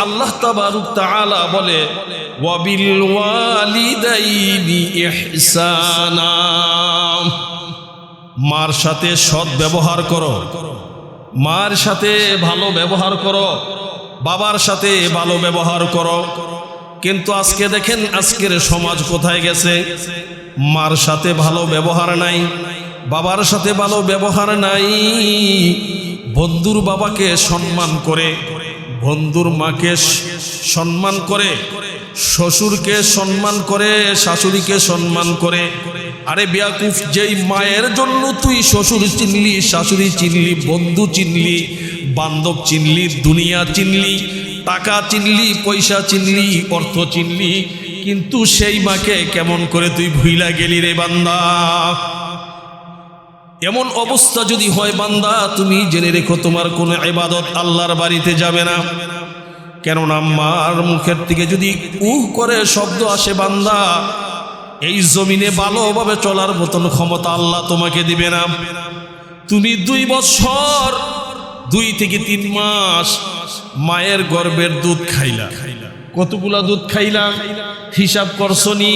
আল্লাহ তাবারক তাআলা বলে ওয়াবিল ওয়ালিদাইনি ইহসানা, মার সাথে সৎ ব্যবহার করো, মার সাথে ভালো ব্যবহার করো, বাবার সাথে ভালো ব্যবহার করো। কিন্তু আজকে দেখেন আজকের সমাজ কোথায় গেছে? মার সাথে ভালো ব্যবহার নাই, বাবার সাথে ভালো ব্যবহার নাই। বন্ধুর বাবাকে সম্মান করে, বন্ধুর মাকে সম্মান করে, শ্বশুরকে সম্মান করে, শাশুড়িকে সম্মান করে। আরে বেয়াকুফ, যেই মায়ের জন্য তুই শ্বশুর চিনলি, শাশুড়ি চিনলি, বন্ধু চিনলি, বান্ধব চিনলি, দুনিয়া চিনলি, টাকা চিনলি, পয়সা চিনলি, অর্থ চিনলি, কিন্তু সেই মাকে কেমন করে তুই ভুইলা গেলি রে বান্দা? এমন অবস্থা যদি হয় বান্দা, তুমি জেনে রেখো তোমার কোনো ইবাদত আল্লাহর বাড়িতে যাবে না। কেননা মার মুখের থেকে যদি উহ করে শব্দ আসে বান্দা, এই জমিনে ভালোভাবে চলার মতন ক্ষমতা আল্লাহ তোমাকে দিবে না। তুমি 2 বছর 2 থেকে 3 মাস মায়ের গর্ভের দুধ খাইলা, কতগুলা দুধ খাইলা হিসাব করছনি?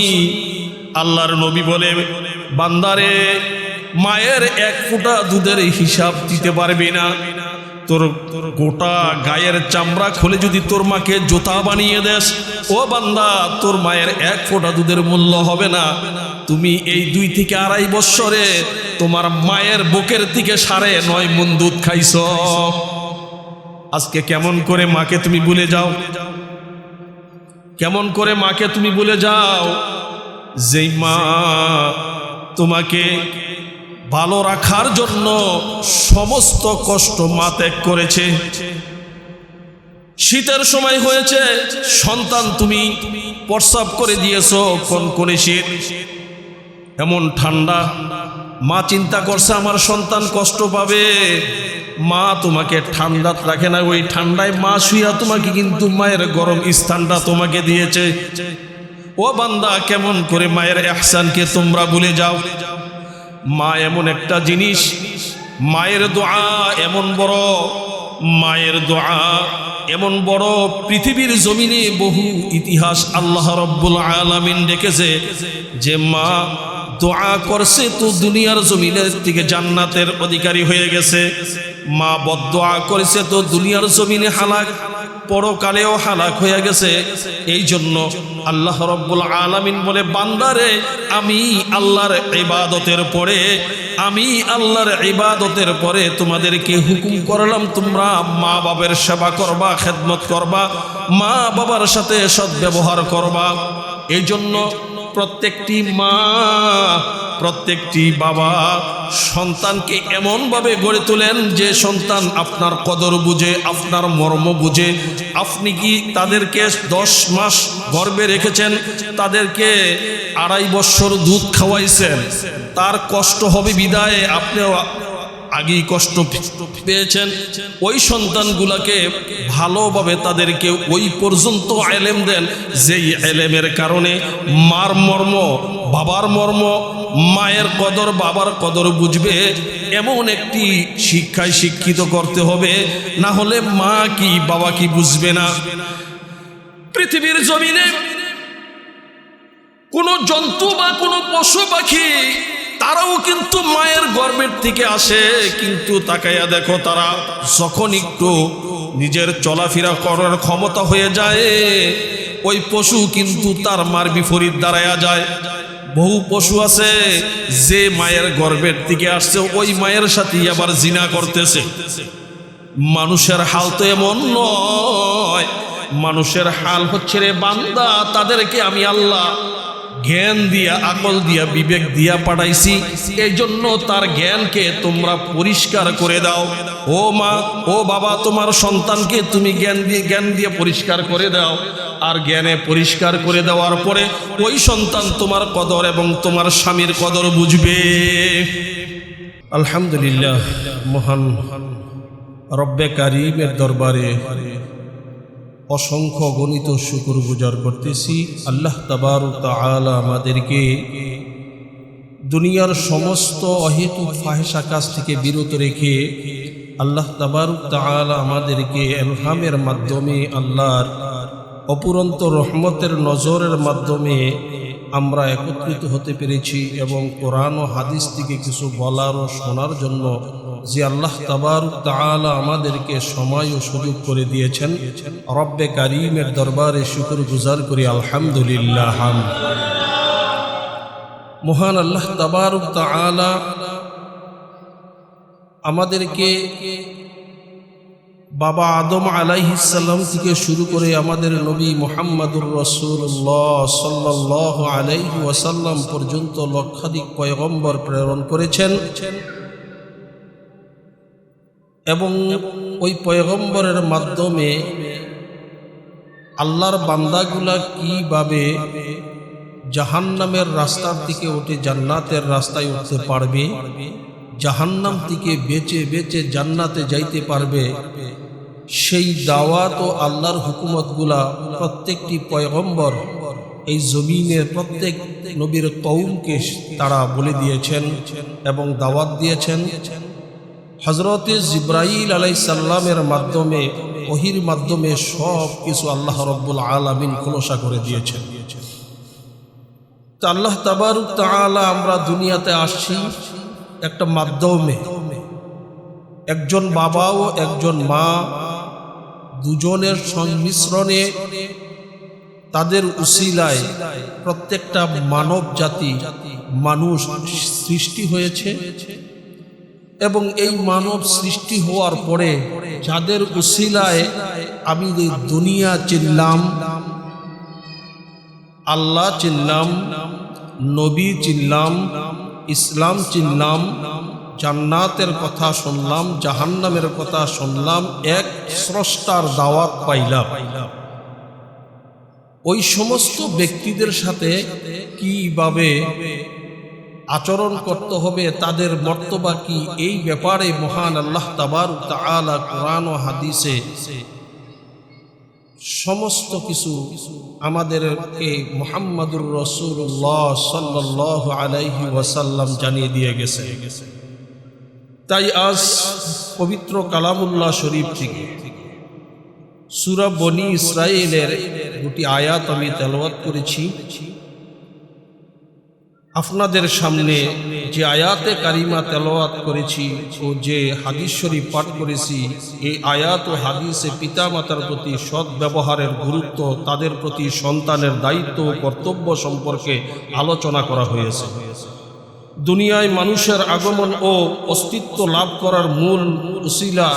আল্লাহর নবী বলে বান্দারে, মায়ের 1 ফোঁটা দুধের হিসাব দিতে পারবি না। তোর গোটা গায়ের চামড়া খুলে যদি তোর মাকে জুতা বানিয়ে দেস, ও বান্দা, তোর মায়ের 1 ফোঁটা দুধের মূল্য হবে না। তুমি এই 2 থেকে 2.5 বছরে তোমার মায়ের বুকের থেকে 9.5 মণ দুধ খাইছ। আজকে কেমন করে মাকে তুমি ভুলে যাও? কেমন করে মাকে তুমি ভুলে যাও? যেই মা তোমাকে ভালো রাখার জন্য সমস্ত কষ্ট মা ত্যাগ করেছে। শীতের সময় হয়েছে, সন্তান তুমি প্রস্রাব করে দিয়েছো কনকনে শীত, এমন ঠান্ডা, মা চিন্তা করছে আমার সন্তান কষ্ট পাবে। মা তোমাকে ঠান্ডা রাখে না, ওই ঠান্ডায় মা শুইয়া তোমাকে কিন্তু মায়ের গরম স্থানটা তোমাকে দিয়েছে। ও বান্দা, কেমন করে মায়ের ইহসানকে তোমরা ভুলে যাও? মা এমন একটা জিনিস, মায়ের দোয়া এমন বড়, মায়ের দোয়া এমন বড়, পৃথিবীর জমিনে বহু ইতিহাস আল্লাহ রব্বুল আলামিন রেখেছে যে মা দোয়া করছে তো দুনিয়ার জমিনের থেকে জান্নাতের অধিকারী হয়ে গেছে। মা বদদোয়া করেছে তো দুনিয়ার জমিনে হালাক, পরকালেও হালাক হয়ে গেছে। এই জন্য আল্লাহ রব্বুল আলামিন বলে বান্দারে, আমি আল্লাহর ইবাদতের পরে, আমি আল্লাহর ইবাদতের পরে তোমাদেরকে হুকুম করলাম তোমরা মা বাবার সেবা করবা, খেদমত করবা, মা বাবার সাথে সদ্ব্যবহার করবা। এই জন্য প্রত্যেকটি মা, প্রত্যেকটি বাবা সন্তানকে এমনভাবে গড়ে তোলেন যে সন্তান আপনার কদর বুঝে, আপনার মর্ম বুঝে। আপনি কি তাদেরকে 10 মাস গর্ভে রেখেছেন, তাদেরকে 2.5 বছর দুধ খাওয়াইছেন, তার কষ্ট হবে বিদায় আপনিও আগেই কষ্ট পেয়েছেন। ওই সন্তানগুলাকে ভালোভাবে তাদেরকে ওই পর্যন্ত ইলম দেন, যেই ইলমের কারণে মার মর্ম, বাবার মর্ম, মায়ের কদর, বাবার কদর বুঝবে। এমন একটি শিক্ষায় শিক্ষিত করতে হবে, না হলে মা কি বাবা কি বুঝবে না। পৃথিবীর জমিনে কোনো জন্তু বা কোনো পশু পাখি তারাও কিন্তু মায়ের গর্ভের থেকে আসে, কিন্তু তাকাইয়া দেখো তারা যখন একটু নিজের চলাফেরা করার ক্ষমতা হয়ে যায়, ওই পশু কিন্তু তার মার বিপরীত দাঁড়ায়া যায়। বহু পশু আছে যে মায়ের গর্ভের থেকে আসছে, ওই মায়ের সাথে আবার জিনা করতেছে। মানুষের হাল তো এমন নয়, মানুষের হাল হচ্ছে রে বান্দা, তাদেরকে আমি আল্লাহ জ্ঞান দিয়া, আকল দিয়া, বিবেক দিয়া পাঠাইছি। এই জন্য তার জ্ঞানকে তোমরা পরিষ্কার করে দাও। ও মা, ও বাবা, তোমার সন্তানকে তুমি জ্ঞান দিয়ে পরিষ্কার করে দাও। আর জ্ঞানে পরিষ্কার করে দেওয়ার পরে ওই সন্তান তোমার কদর এবং তোমার স্বামীর কদর বুঝবে। আলহামদুলিল্লাহ, মহান রব্বে কারীমের দরবারে অসংখ্য গণিত শুকর গুজার করতেছি। আল্লাহ তাবারক তাআলা আমাদেরকে দুনিয়ার সমস্ত অহেতুক ফাহেসা কাজ থেকে বিরত রেখে আল্লাহ তাবারক তাআলা আমাদেরকে ইলহামের মাধ্যমে আল্লাহর অপুরন্ত রহমতের নজরের মাধ্যমে আমরা একত্রিত হতে পেরেছি এবং কোরআন ও হাদিস থেকে কিছু বলার ও শোনার জন্য যে আল্লাহ তাবারক তাআলা আমাদেরকে সময় ও সুযোগ করে দিয়েছেন, রব্বে কারীমের দরবারে শুকর গুজার করি আলহামদুলিল্লাহ। মহান আল্লাহ তাবারক তাআলা আমাদেরকে বাবা আদম আলাইহিস সালাম থেকে শুরু করে আমাদের নবী মুহাম্মদুর রাসূলুল্লাহ সাল্লাল্লাহু আলাইহি ওয়াসাল্লাম পর্যন্ত লক্ষাধিক পয়গম্বর প্রেরণ করেছেন এবং ওই পয়গম্বরের মাধ্যমে আল্লাহর বান্দাগুলা কিভাবে জাহান্নামের রাস্তার দিকে উঠে জান্নাতের রাস্তায় উঠতে পারবে, জাহান্নাম থেকে বেঁচে বেঁচে জান্নাতে যাইতে পারবে, সেই দাওয়াত ও আল্লাহর হুকুমতগুলা প্রত্যেকটি পয়গম্বর এই জমিনের প্রত্যেক নবীর কওমকে তারা বলে দিয়েছেন এবং দাওয়াত দিয়েছেন। হযরত জিবরাইল আলাইহিস সালামের মাধ্যমে, ওহীর মাধ্যমে সব কিছু আল্লাহ রাব্বুল আলামিন খোলসা করে দিয়েছেন। তো আল্লাহ তাবারক তাআলা আমরা দুনিয়াতে আসছি একটা মাধ্যমে, একজন বাবা ও একজন মা দুজনের সংমিশ্রণে তাদের উসিলায় প্রত্যেকটা মানব জাতি মানুষ সৃষ্টি হয়েছে এবং এই মানব সৃষ্টি হওয়ার পরে যাদের উসিলায় আমি দুনিয়া চিনলাম, আল্লাহ চিনলাম, নবী চিনলাম, ইসলাম চিনলাম, জান্নাতের কথা শুনলাম, জাহান্নামের কথা শুনলাম, এক স্রষ্টার দাওয়াত পাইলাম, ওই সমস্ত ব্যক্তিদের সাথে কিভাবে আচরণ করতে হবে, তাদের মর্তবা কি, এই ব্যাপারে মহান আল্লাহ তাবারক তাআলা কোরআন ও হাদিসে সমস্ত কিছু আমাদেরকে মুহাম্মদুর রাসূলুল্লাহ সাল্লাল্লাহু আলাইহি ওয়াসাল্লাম জানিয়ে দিয়ে গেছে। তাই আজ পবিত্র কালামুল্লাহ শরীফ থেকে সূরা বনী ইসরাঈলের দুটি আয়াত আমি তেলাওয়াত করেছি। আপনাদের সামনে যে আয়াতে কারিমা তেলাওয়াত করেছি ও যে হাদিস শরীফ পাঠ করেছি, এই আয়াত ও হাদিসে পিতামাতার প্রতি সৎ ব্যবহারের গুরুত্ব, তাদের প্রতি সন্তানের দায়িত্ব ও কর্তব্য সম্পর্কে আলোচনা করা হয়েছে। দুনিয়ায় মানুষের আগমন ও অস্তিত্ব লাভ করার মূল উসিলা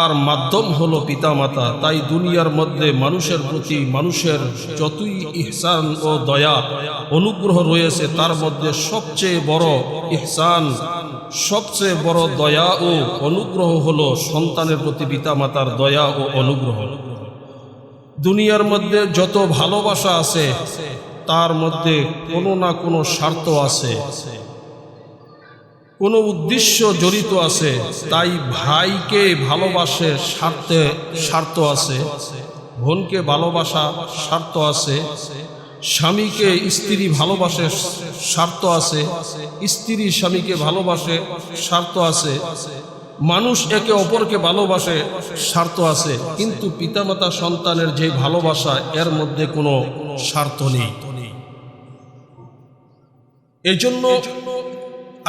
আর মাধ্যম হলো পিতামাতা। তাই দুনিয়ার মধ্যে মানুষের প্রতি মানুষের যতই ইহসান ও দয়া অনুগ্রহ রয়েছে, তার মধ্যে সবচেয়ে বড় ইহসান, সবচেয়ে বড় দয়া ও অনুগ্রহ হলো সন্তানের প্রতি পিতামাতার দয়া ও অনুগ্রহ। দুনিয়ার মধ্যে যত ভালোবাসা আছে তার মধ্যে কোনো না কোনো স্বার্থ আছে, কোনো উদ্দেশ্য জড়িত আছে। তাই ভাইকে ভালোবাসে স্বার্থে স্বার্থ আছে, বোনকে ভালোবাসা স্বার্থ আছে, স্বামীকে স্ত্রী ভালোবাসে স্বার্থ আছে, স্ত্রী স্বামীকে ভালোবাসে স্বার্থ আছে, মানুষ একে অপরকে ভালোবাসে স্বার্থ আছে। কিন্তু পিতামাতা সন্তানের যে ভালোবাসা, এর মধ্যে কোনো স্বার্থ নেই। এই জন্য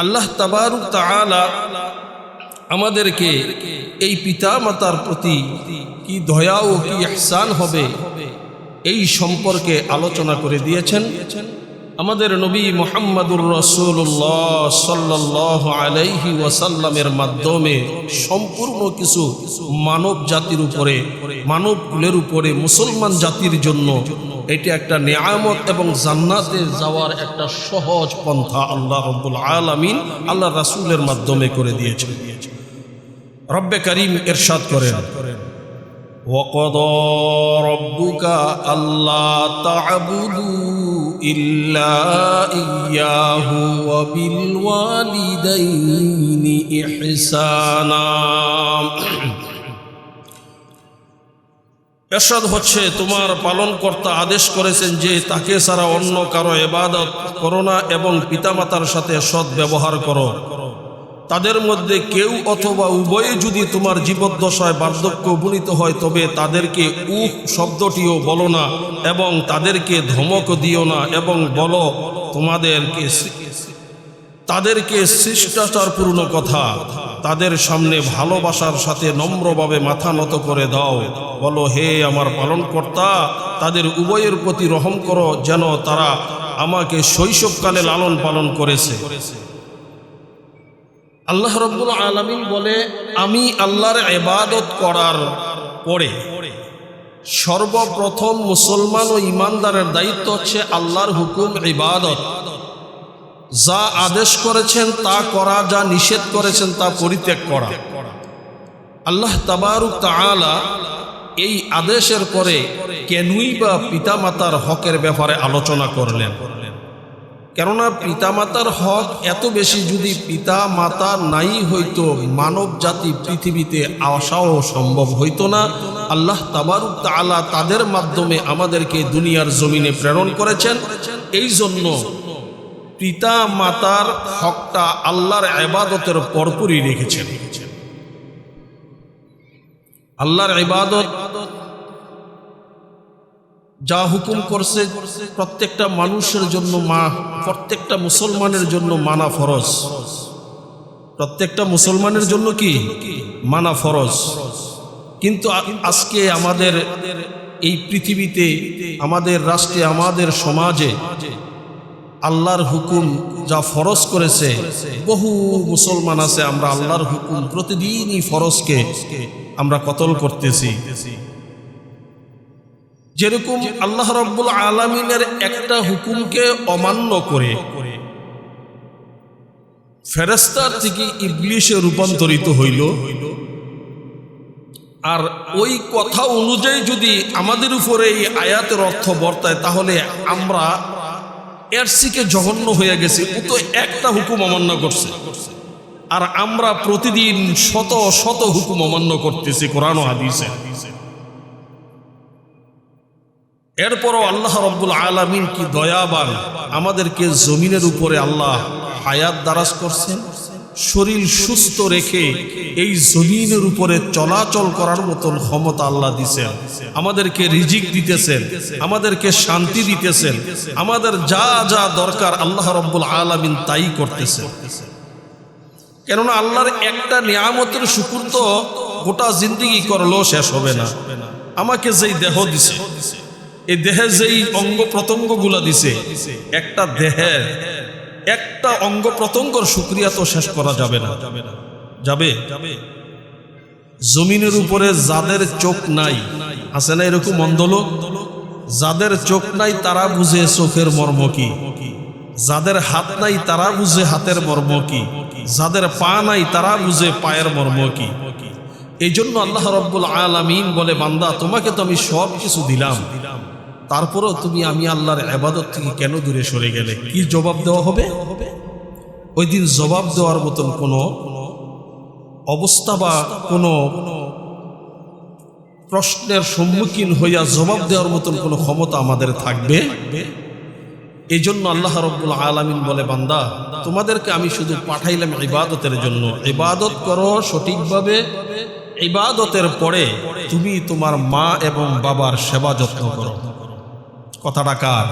আল্লাহ তাবারক তাআলা আমাদেরকে এই পিতা মাতার প্রতি কি দয়া ও কি ইহসান হবে এই সম্পর্কে আলোচনা করে দিয়েছেন। আমাদের নবী মুহাম্মদুর রাসূলুল্লাহ সাল্লাল্লাহু আলাইহি ওয়াসাল্লামের মাধ্যমে সম্পূর্ণ কিছু মানব জাতির উপরে, মানব কুলের উপরে, মুসলমান জাতির জন্য এটা একটা নিয়ামত এবং জান্নাতে যাওয়ার একটা সহজ পন্থা আল্লাহ রাব্বুল আলামিন আল্লাহ রাসূলের মাধ্যমে করে দিয়েছেন। রব্বে কারীম ইরশাদ করেন, وَقَضَى رَبُّكَ أَلَّا تَعْبُدُوا إِلَّا إِيَّاهُ وَبِالْوَالِدَيْنِ إِحْسَانًا। ইরশাদ হচ্ছে, তোমার পালনকর্তা আদেশ করেছেন যে তাকে ছাড়া অন্য কারো ইবাদত করো না এবং পিতামাতার সাথে সৎ ব্যবহার করো। তাদের মধ্যে কেউ অথবা উভয়ে যদি তোমার জীবদ্দশায় বার্ধক্য উপনীত হয় তবে তাদেরকে উহ শব্দটিও বলো না এবং তাদেরকে ধমক দিও না, এবং বলো তাদেরকে শিষ্টাচারপূর্ণ কথা তাদের সামনে ভালোবাসার সাথে নম্রভাবে মাথা নত করে দাও। বলো, হে আমার পালনকর্তা, তাদের উভয়ের প্রতি রহম করো, যেন তারা আমাকে শৈশবকালে লালন পালন করেছে। আল্লাহ রাব্বুল আলামিন বলে, আমি আল্লাহর ইবাদত করার পরে সর্বপ্রথম মুসলমান ও ঈমানদারের দায়িত্ব হচ্ছে আল্লাহর হুকুম ইবাদত। যা আদেশ করেছেন তা করা, যা নিষেধ করেছেন তা পরিত্যাগ করা। আল্লাহ তাবারক তাআলা এই আদেশের পরে কেনই বা পিতামাতার হকের ব্যাপারে আলোচনা করলেন? কেননা পিতামাতার হক এত বেশি, যদি পিতা মাতা নাই হইতো মানব জাতি পৃথিবীতে আসাও সম্ভব হইতো না। আল্লাহ তাবারক তাআলা তাদের মাধ্যমে আমাদেরকে দুনিয়ার জমিনে প্রেরণ করেছেন। এই জন্য পিতা মাতার হকটা আল্লাহর ইবাদতের পরপরই রেখেছেন। আল্লাহর ইবাদত যা হুকুম করছে প্রত্যেকটা মানুষের জন্য, প্রত্যেকটা মুসলমানের জন্য মানা ফরজ। প্রত্যেকটা মুসলমানের জন্য কি মানা ফরজ। কিন্তু আজকে আমাদের এই পৃথিবীতে, আমাদের রাষ্ট্রে, আমাদের সমাজে আল্লাহর হুকুম যা ফরজ করেছে, বহু মুসলমান আছে আমরা আল্লাহর হুকুম প্রতিদিনই ফরজকে আমরা কতল করতেছি। যেরকম আল্লাহ রাব্বুল আলামিনের একটা হুকুমকে অমান্য করে ফেরেশতার থেকে ইবলিশে রূপান্তরিত হইল, আর ওই কথা অনুযায়ী যদি আমাদের উপরে এই আয়াতের অর্থ বর্তায়, তাহলে আমরা এর থেকে জঘন্য হয়ে গেছি। ও তো একটা হুকুম অমান্য করছে, আর আমরা প্রতিদিন শত শত হুকুম অমান্য করতেছি কোরআন ও হাদিসে। এরপরও আল্লাহ রাব্বুল আলামিন কি দয়াবান, আমাদেরকে জমিনের উপরে আল্লাহ হায়াত দারাজ করছেন, শরীর সুস্থ রেখে এই জমিনের উপরে চলাচল করার মতন ক্ষমতা আল্লাহ দিয়েছেন। আমাদেরকে রিজিক দিতেছেন, আমাদেরকে শান্তি দিতেছেন, আমাদের যা যা দরকার আল্লাহ রাব্বুল আলামিন তাই করতেছেন। কেননা আল্লাহর একটা নিয়ামতের শুকর তো গোটা জিন্দেগি করলেও শেষ হবে না। আমাকে যেই দেহ দিছে, এই দেহে যেই অঙ্গ প্রত্যঙ্গগুলা দিছে, একটা দেহের একটা অঙ্গ প্রত্যঙ্গর শুকরিয়া তো শেষ করা যাবে না। যাবে? জমিনের উপরে যাদের চোখ নাই, আছে না এরকম অন্ধ লোক? যাদের চোখ নাই তারা বুঝে চোখের মর্ম কি, যাদের হাত নাই তারা বুঝে হাতের মর্ম কি, যাদের পা নাই তারা বুঝে পায়ের মর্ম কি। এই জন্য আল্লাহ রাব্বুল আলামিন বলে, বান্দা তোমাকে তো আমি সব কিছু দিলাম, তারপরেও তুমি আমি আল্লাহর ইবাদত থেকে কেন দূরে সরে গেলে? কি জবাব দেওয়া হবে? ওই দিন জবাব দেওয়ার মতন কোনো অবস্থা বা কোনো প্রশ্নের সম্মুখীন হইয়া জবাব দেওয়ার মতন কোনো ক্ষমতা আমাদের থাকবে? এই জন্য আল্লাহ রাব্বুল আলামিন বলে, বান্দা তোমাদেরকে আমি শুধু পাঠাইলাম ইবাদতের জন্য। ইবাদত করো সঠিকভাবে। ইবাদতের পরে তুমি তোমার মা এবং বাবার সেবা যত্ন করো। কথাটা কার?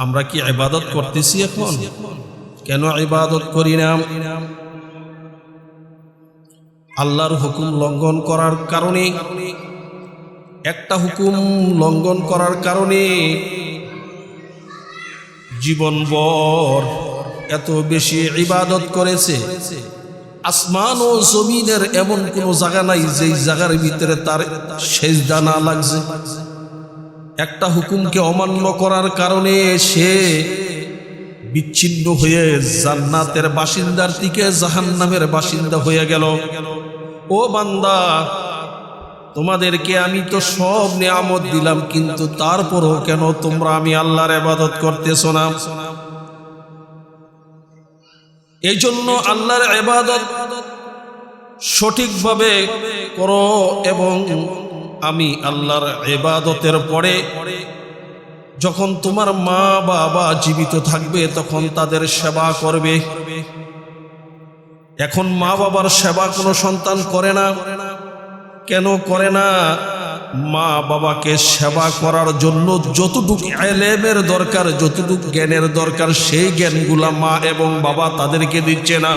আমরা কি ইবাদত করতেছি এখন? কেন ইবাদত করি না? আল্লাহর হুকুম লঙ্ঘন করার কারণে, একটা হুকুম লঙ্ঘন করার কারণে জীবনভর এত বেশি ইবাদত করেছে। আসমান ও জমিনের এমন কোনো জায়গা নাই যেই জায়গার ভিতরে তার সেজদা না লাগছে। একটা হুকুমকে অমান্য করার কারণে সে বিচ্ছিন্ন হয়ে জান্নাতের বাসিন্দার থেকে জাহান্নামের বাসিন্দা হয়ে গেল। ও বান্দা, তোমাদেরকে আমি তো সব নিয়ামত দিলাম, কিন্তু তারপরও কেন তোমরা আমি আল্লাহর ইবাদত করতেছো না? এই জন্য আল্লাহর ইবাদত সঠিকভাবে করো, এবং আমি আল্লাহর ইবাদতের পরে যখন তোমার মা বাবা জীবিত থাকবে তখন তাদের সেবা করবে। এখন মা বাবার সেবা কোনো সন্তান করে না। কেন করে না? মা বাবাকে সেবা করার জন্য যতটুকু ইলমের দরকার, যতটুকু জ্ঞানের দরকার, সেই জ্ঞানগুলা মা এবং বাবা তাদেরকে দিচ্ছে না।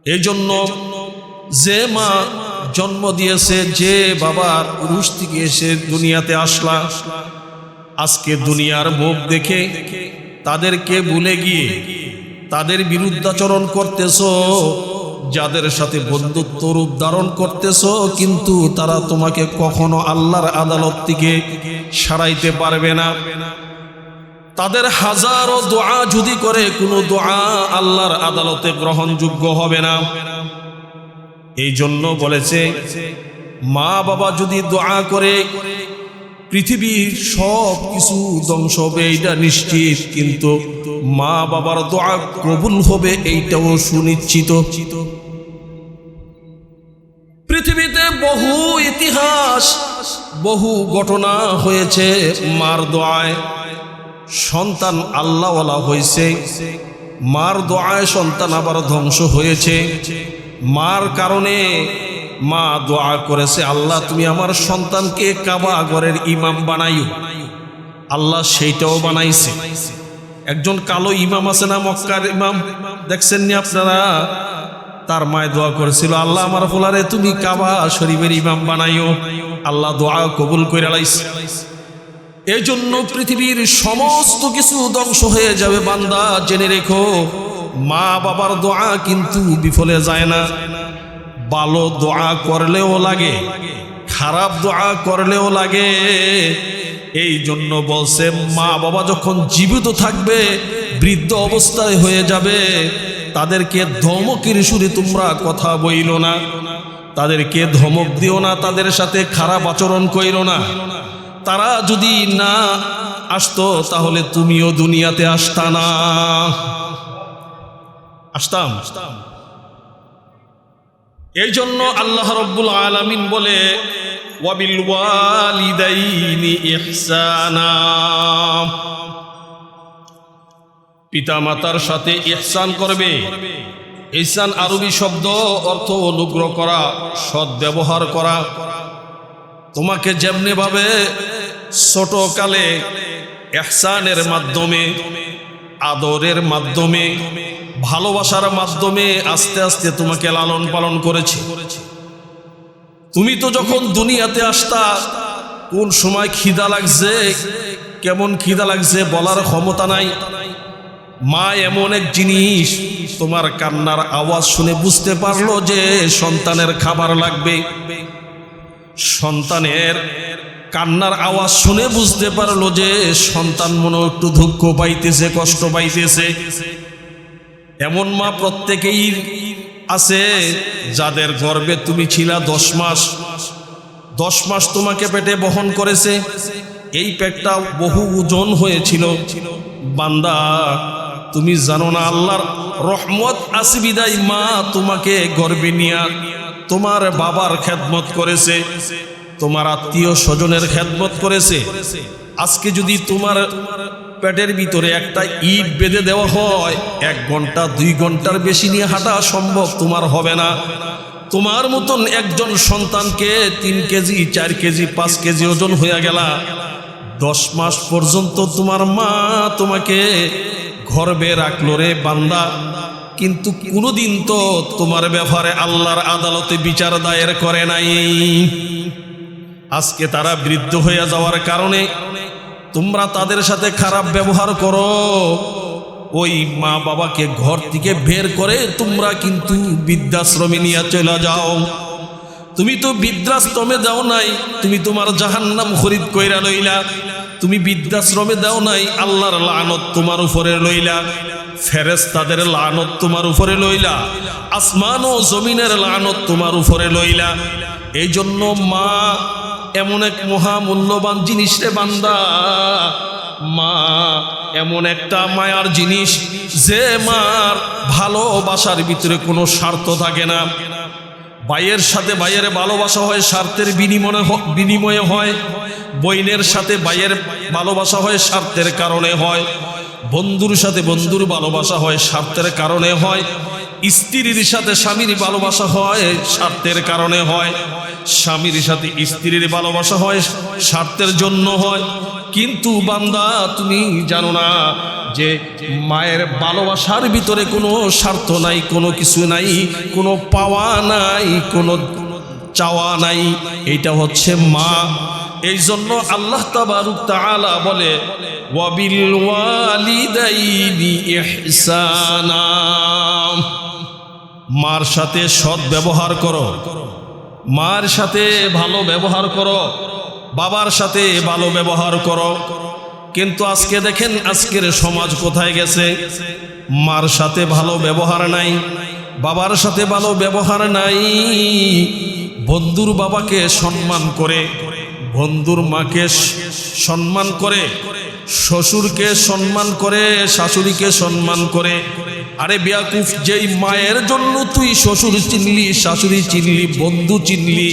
এই জন্য যে মা জন্ম দিয়েছে, যে বাবার উরুস থেকে এসে দুনিয়াতে আসলা, আজকে দুনিয়ার মুখ দেখে তাদেরকে ভুলে গিয়ে তাদের বিরুদ্ধাচরণ করতেছো, যাদের সাথে বন্ধুত্ব রূপ ধারণ করতেছো, কিন্তু তারা তোমাকে কখনো আল্লাহর আদালত থেকে সরাইতে পারবে না। তাদের হাজারো দোয়া যদি করে, কোনো দোয়া আল্লাহর আদালতে গ্রহণযোগ্য হবে না। এই জন্য বলেছে, মা বাবা যদি দোয়া করে পৃথিবীর সব কিছু ধ্বংস হবে এটা নিশ্চিত, কিন্তু মা বাবার দোয়া কবুল হবে এইটাও সুনিশ্চিত। পৃথিবীতে বহু ইতিহাস, বহু ঘটনা হয়েছে মার দোয়ায় সন্তান আল্লাহওয়ালা হয়েছে, মার দোয়ায় সন্তান আবার ধ্বংস হয়েছে। মার কারণে মা দোয়া করেছে, আল্লাহ তুমি আমার সন্তানকে কাবা ঘরের ইমাম বানাইও। আল্লাহ সেইটাও বানাইছে। একজন কালো ইমাম আছে না, মক্কার ইমাম, দেখছেন নি আপনারা? তার মায় দোয়া করেছিল, আল্লাহ আমার ফুলারে তুমি কাবা শরীফের ইমাম বানাইও। আল্লাহ দোয়া কবুল করে লাইছে। এই জন্য পৃথিবীর সমস্ত কিছু ধ্বংস হয়ে যাবে, বান্দা জেনে রেখো, মা বাবার দোয়া কিন্তু বিফলে যায় না। ভালো দোয়া করলেও লাগে, খারাপ দোয়া করলেও লাগে। এই জন্য বলছে, মা বাবা যখন জীবিত থাকবে, বৃদ্ধ অবস্থায় হয়ে যাবে, তাদেরকে ধমকের সুরে তোমরা কথা বইল না, তাদেরকে ধমক দিও না, তাদের সাথে খারাপ আচরণ কইরো না। তারা যদি না আসতো তাহলে তুমিও দুনিয়াতে আসতা না। আসতাম। এই জন্য আল্লাহ রাব্বুল আলামিন বলে, ওয়াবিল ওয়ালিদাইনি ইহসানা, পিতা মাতার সাথে ইহসান করবে। ইহসান আরবি শব্দ, অর্থ অনুগ্রহ করা, সৎ ব্যবহার করা। তোমাকে যেমনি ভাবে ছোটকালে ইহসানের মাধ্যমে, আদরের মাধ্যমে, ভালোবাসার মাধ্যমে আস্তে আস্তে তোমাকে লালন পালন করেছে। তুমি তো যখন দুনিয়াতে আসতা, কোন সময় খিদা লাগছে, কেমন খিদা লাগছে বলার ক্ষমতা নাই। মা এমন এক জিনিস, তোমার কান্নার আওয়াজ শুনে বুঝতে পারলো যে সন্তানের খাবার লাগবে। সন্তানের কান্নার আওয়াজ শুনে বুঝতে পারলো যে সন্তান মনে একটু দুঃখ পাইতেছে, কষ্ট পাইতেছে। এমন মা প্রত্যেকেই আছে যাদের গর্ভে তুমি ছিলা 10 মাস। 10 মাস তোমাকে পেটে বহন করেছে। এই পেটটা বহু ওজন হয়েছিল। বান্দা, তুমি জানো না আল্লাহর রহমত আছে বিদায় মা তোমাকে গর্ভে নিয়ে তোমার বাবার খেদমত করেছে, তোমার আত্মীয় স্বজনের খেদমত করেছে। আজকে যদি তোমার পেটের ভিতরে একটা ইট বেঁধে দেওয়া হয়, 1 ঘন্টা 2 ঘন্টার বেশি নিয়ে হাঁটা সম্ভব তোমার হবে না। তোমার মতন একজন সন্তানকে 3 কেজি 4 কেজি 5 কেজি ওজন হয়ে গেলা। 10 মাস পর্যন্ত তোমার মা তোমাকে গর্ভে রাখলো রে বান্দা, কিন্তু কোনোদিন তো তোমার ব্যাপারে আল্লাহর আদালতে বিচার দায়ের করে নাই। আজকে তারা বৃদ্ধ হয়ে যাওয়ার কারণে তোমরা তাদের সাথে খারাপ ব্যবহার করো। ওই মা বাবাকে ঘর থেকে বের করে তোমরা কিন্তু বৃদ্ধাশ্রমে নিয়ে চলে যাও। তুমি তো বৃদ্ধাশ্রমে দাও নাই, তুমি তোমার জাহান্নাম খরিদ কইরা লইলা। তুমি বৃদ্ধাশ্রমে দাও নাই, আল্লাহর লানত তোমার উপরে লইলা, ফেরেশতাদের লানত তোমার উপরে লইলা, আসমান ও জমিনের লানত তোমার উপরে লইলা। এই জন্য মা এমন এক মহামূল্যবান জিনিস রে বান্দা। মা এমন একটা মায়ার জিনিস, যে মার ভালোবাসার ভিতরে কোনো স্বার্থ থাকে না। ভাইয়ের সাথে ভাইয়ের ভালোবাসা হয় স্বার্থের বিনিময়ে হয়, বোনের সাথে ভাইয়ের ভালোবাসা হয় স্বার্থের কারণে হয়, বন্ধুর সাথে বন্ধুর ভালোবাসা হয় স্বার্থের কারণে হয়, স্ত্রীর সাথে স্বামীর ভালোবাসা হয় স্বার্থের কারণে হয়, স্বামীর সাথে স্ত্রীর ভালোবাসা হয় স্বার্থের জন্য হয়। কিন্তু বান্দা তুমি জানো না যে মায়ের ভালোবাসার ভিতরে কোনো স্বার্থ নাই, কোনো কিছু নাই, কোনো পাওয়া নাই, কোনো চাওয়া নাই, এটা হচ্ছে মা। এই জন্য আল্লাহ তাবারক তাআলা বলে ওয়াবিল ওয়ালিদাইনি ইহসানা, মার সাথে সৎ ব্যবহার করো, মার সাথে ভালো ব্যবহার করো, বাবার সাথে ভালো ব্যবহার করো। কিন্তু আজকে দেখেন আজকের সমাজ কোথায় গেছে, মার সাথে ভালো ব্যবহার নাই, বাবার সাথে ভালো ব্যবহার নাই। বন্ধুর বাবাকে সম্মান করে, বন্ধুর মাকে সম্মান করে, শ্বশুরকে সম্মান করে, শাশুড়িকে সম্মান করে। আরে বেয়াকুফ, যেই মায়ের জন্য তুই শ্বশুর চিনলি, শাশুড়ি চিনলি, বন্ধু চিনলি,